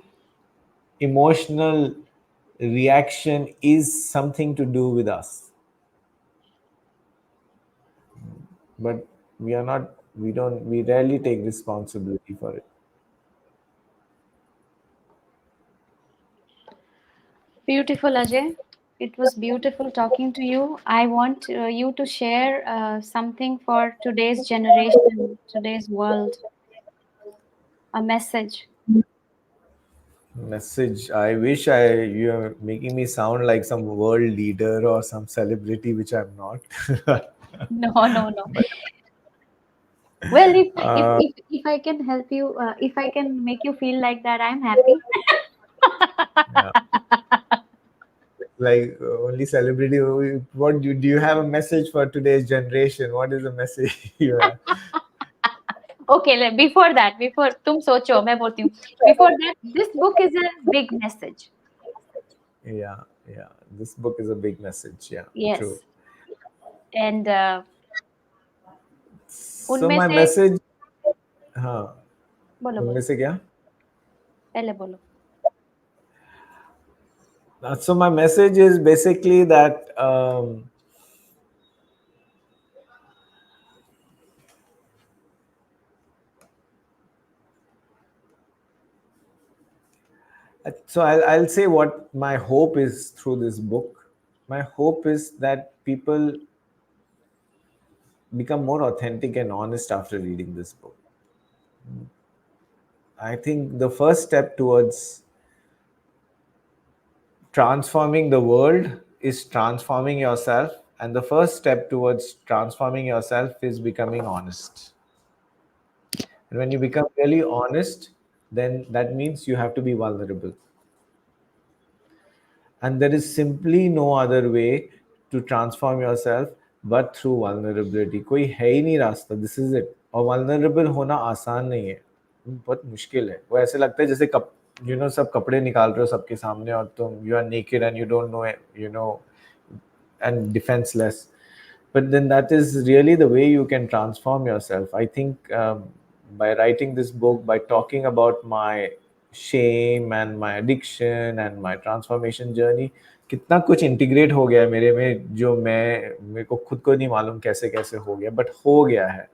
emotional reaction is something to do with us, but we rarely take responsibility for it.
Beautiful, Ajay. It was beautiful talking to you. I want you to share something for today's generation, today's world, a message.
Message. I wish you're making me sound like some world leader or some celebrity, which I'm not.
No, no, no.
But
Well,
uh,
if I can help you, if I can make you feel like that, I'm happy.
yeah, like only celebrity. What do you have a message for today's generation? What is the message you have?
Okay, before that, before तुम सोचो, मैं बोलती हूँ. Before that, this book is a big message.
Yeah, yeah. This book is a big message. Yeah, true.
Yes, and
So
उनमें
my
से
message, हाँ,
बोलो
उनमें
बोलो,
से क्या?
पहले बोलो.
So my message is basically that so I'll say what my hope is through this book. my hope is that people become more authentic and honest after reading this book. I think the first step towards transforming the world is transforming yourself, and the first step towards transforming yourself is becoming honest. And when you become really honest, then that means you have to be vulnerable. And there is simply no other way to transform yourself but through vulnerability. कोई है ही नहीं रास्ता. This is it. और vulnerable होना आसान नहीं है, बहुत मुश्किल है. वो ऐसे लगता है जैसे सब कपड़े निकाल रहे हो सबके सामने और तुम you are naked and you don't know it, and defenseless. But then that is really the way you can transform yourself. I think by writing this book, by talking about my shame and my addiction and my transformation journey, कितना कुछ integrate हो गया है मेरे में, जो मेरे को खुद को नहीं मालूम कैसे कैसे हो गया, बट हो गया है.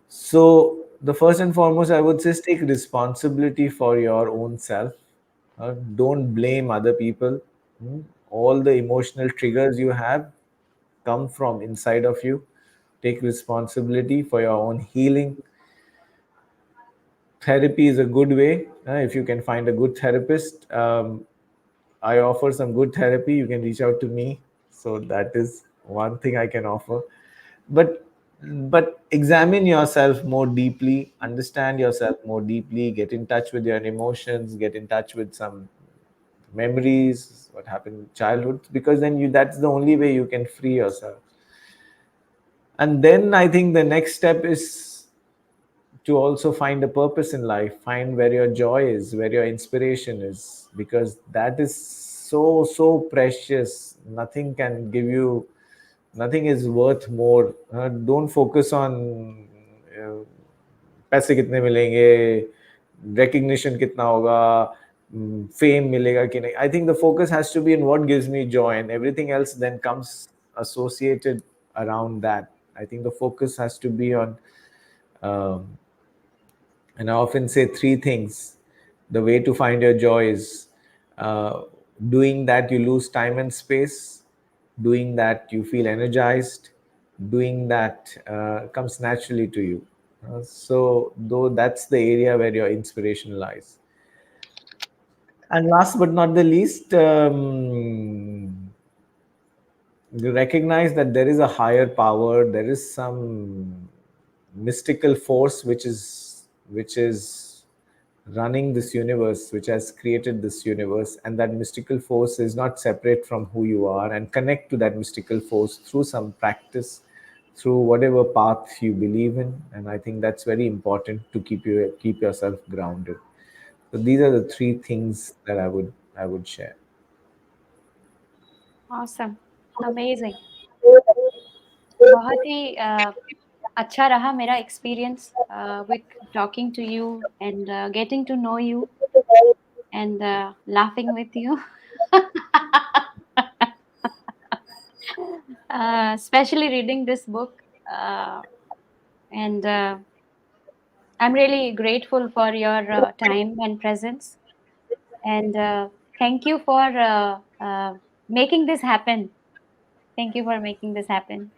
So the first and foremost, I would say, is take responsibility for your own self. Don't blame other people. All the emotional triggers you have come from inside of you. Take responsibility for your own healing. Therapy is a good way. If you can find a good therapist, I offer some good therapy. You can reach out to me. So that is one thing I can offer. But examine yourself more deeply, understand yourself more deeply, get in touch with your emotions, get in touch with some memories, what happened in childhood, because then that's the only way you can free yourself. And then I think the next step is to also find a purpose in life, find where your joy is, where your inspiration is, because that is so precious. Nothing can give you, nothing is worth more. Don't focus on uh, पैसे कितने मिलेंगे, recognition कितना होगा, fame मिलेगा कि नहीं. I think the focus has to be in what gives me joy, and everything else then comes associated around that. I think the focus has to be on, um, and I often say three things. The way to find your joy is doing that you lose time and space, doing that you feel energized, doing that comes naturally to you. So, though that's the area where your inspiration lies. And last but not the least, you recognize that there is a higher power, there is some mystical force which is running this universe, which has created this universe, and that mystical force is not separate from who you are, and connect to that mystical force through some practice, through whatever path you believe in. And I think that's very important to keep yourself grounded. So these are the three things that I would share.
Awesome. Amazing. बहुत ही अच्छा रहा मेरा experience with talking to you and getting to know you and laughing with you. Especially reading this book. And I'm really grateful for your time and presence. And thank you for making this happen. Thank you for making this happen.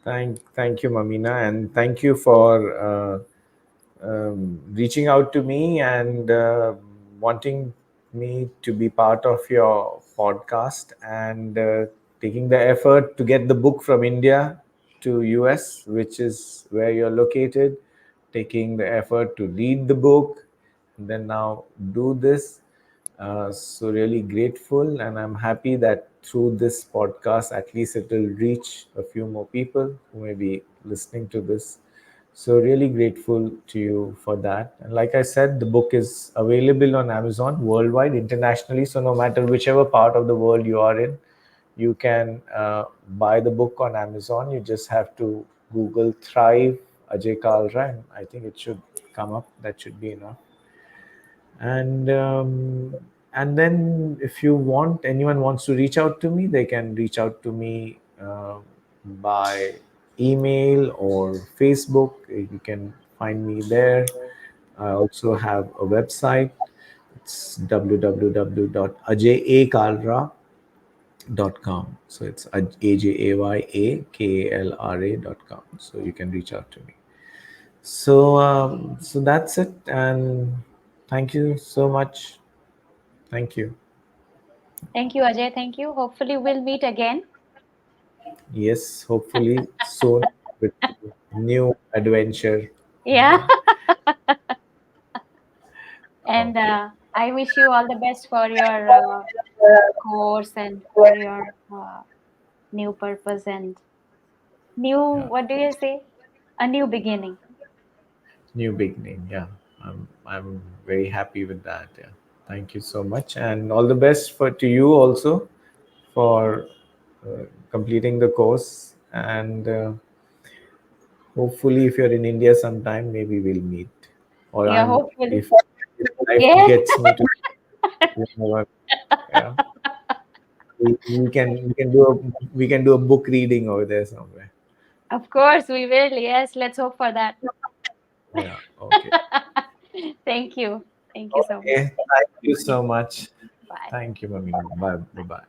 Thank you, Mamina, and thank you for reaching out to me and wanting me to be part of your podcast, and taking the effort to get the book from India to US, which is where you're located, taking the effort to read the book, and then now do this. So really grateful, and I'm happy that through this podcast, at least it will reach a few more people who may be listening to this. So really grateful to you for that. And like I said, the book is available on Amazon worldwide, internationally. So no matter whichever part of the world you are in, you can buy the book on Amazon. You just have to Google Thrive Ajay Kalra, and I think it should come up. That should be enough. And then if anyone wants to reach out to me, they can reach out to me by email or Facebook. You can find me there. I also have a website, It's www.ajayakalra.com. So it's AJAYAKALRA.com. So you can reach out to me. So that's it. And thank you so much. Thank you.
Thank you, Ajay. Thank you. Hopefully, we'll meet again.
Yes, hopefully soon with new adventure.
Yeah.
Yeah.
And
Okay.
I wish you all the best for your course and for your new purpose and new,
Yeah.
what do you say? A new beginning.
New beginning. Yeah. I'm very happy with that. Yeah. Thank you so much, and all the best for to you also for completing the course. And hopefully, if you're in India sometime, maybe we'll meet. Or
Yeah,
I'm
hopefully.
if life
Yes.
gets me to, you know what, yeah, we can do a book reading over there somewhere.
Of course, we will. Yes, let's hope for that.
Yeah. Okay.
Thank you. Thank you so much.
Okay. Thank you
Thank
so
you.
much.
Bye.
Thank you, Mami. Bye. Bye. Bye.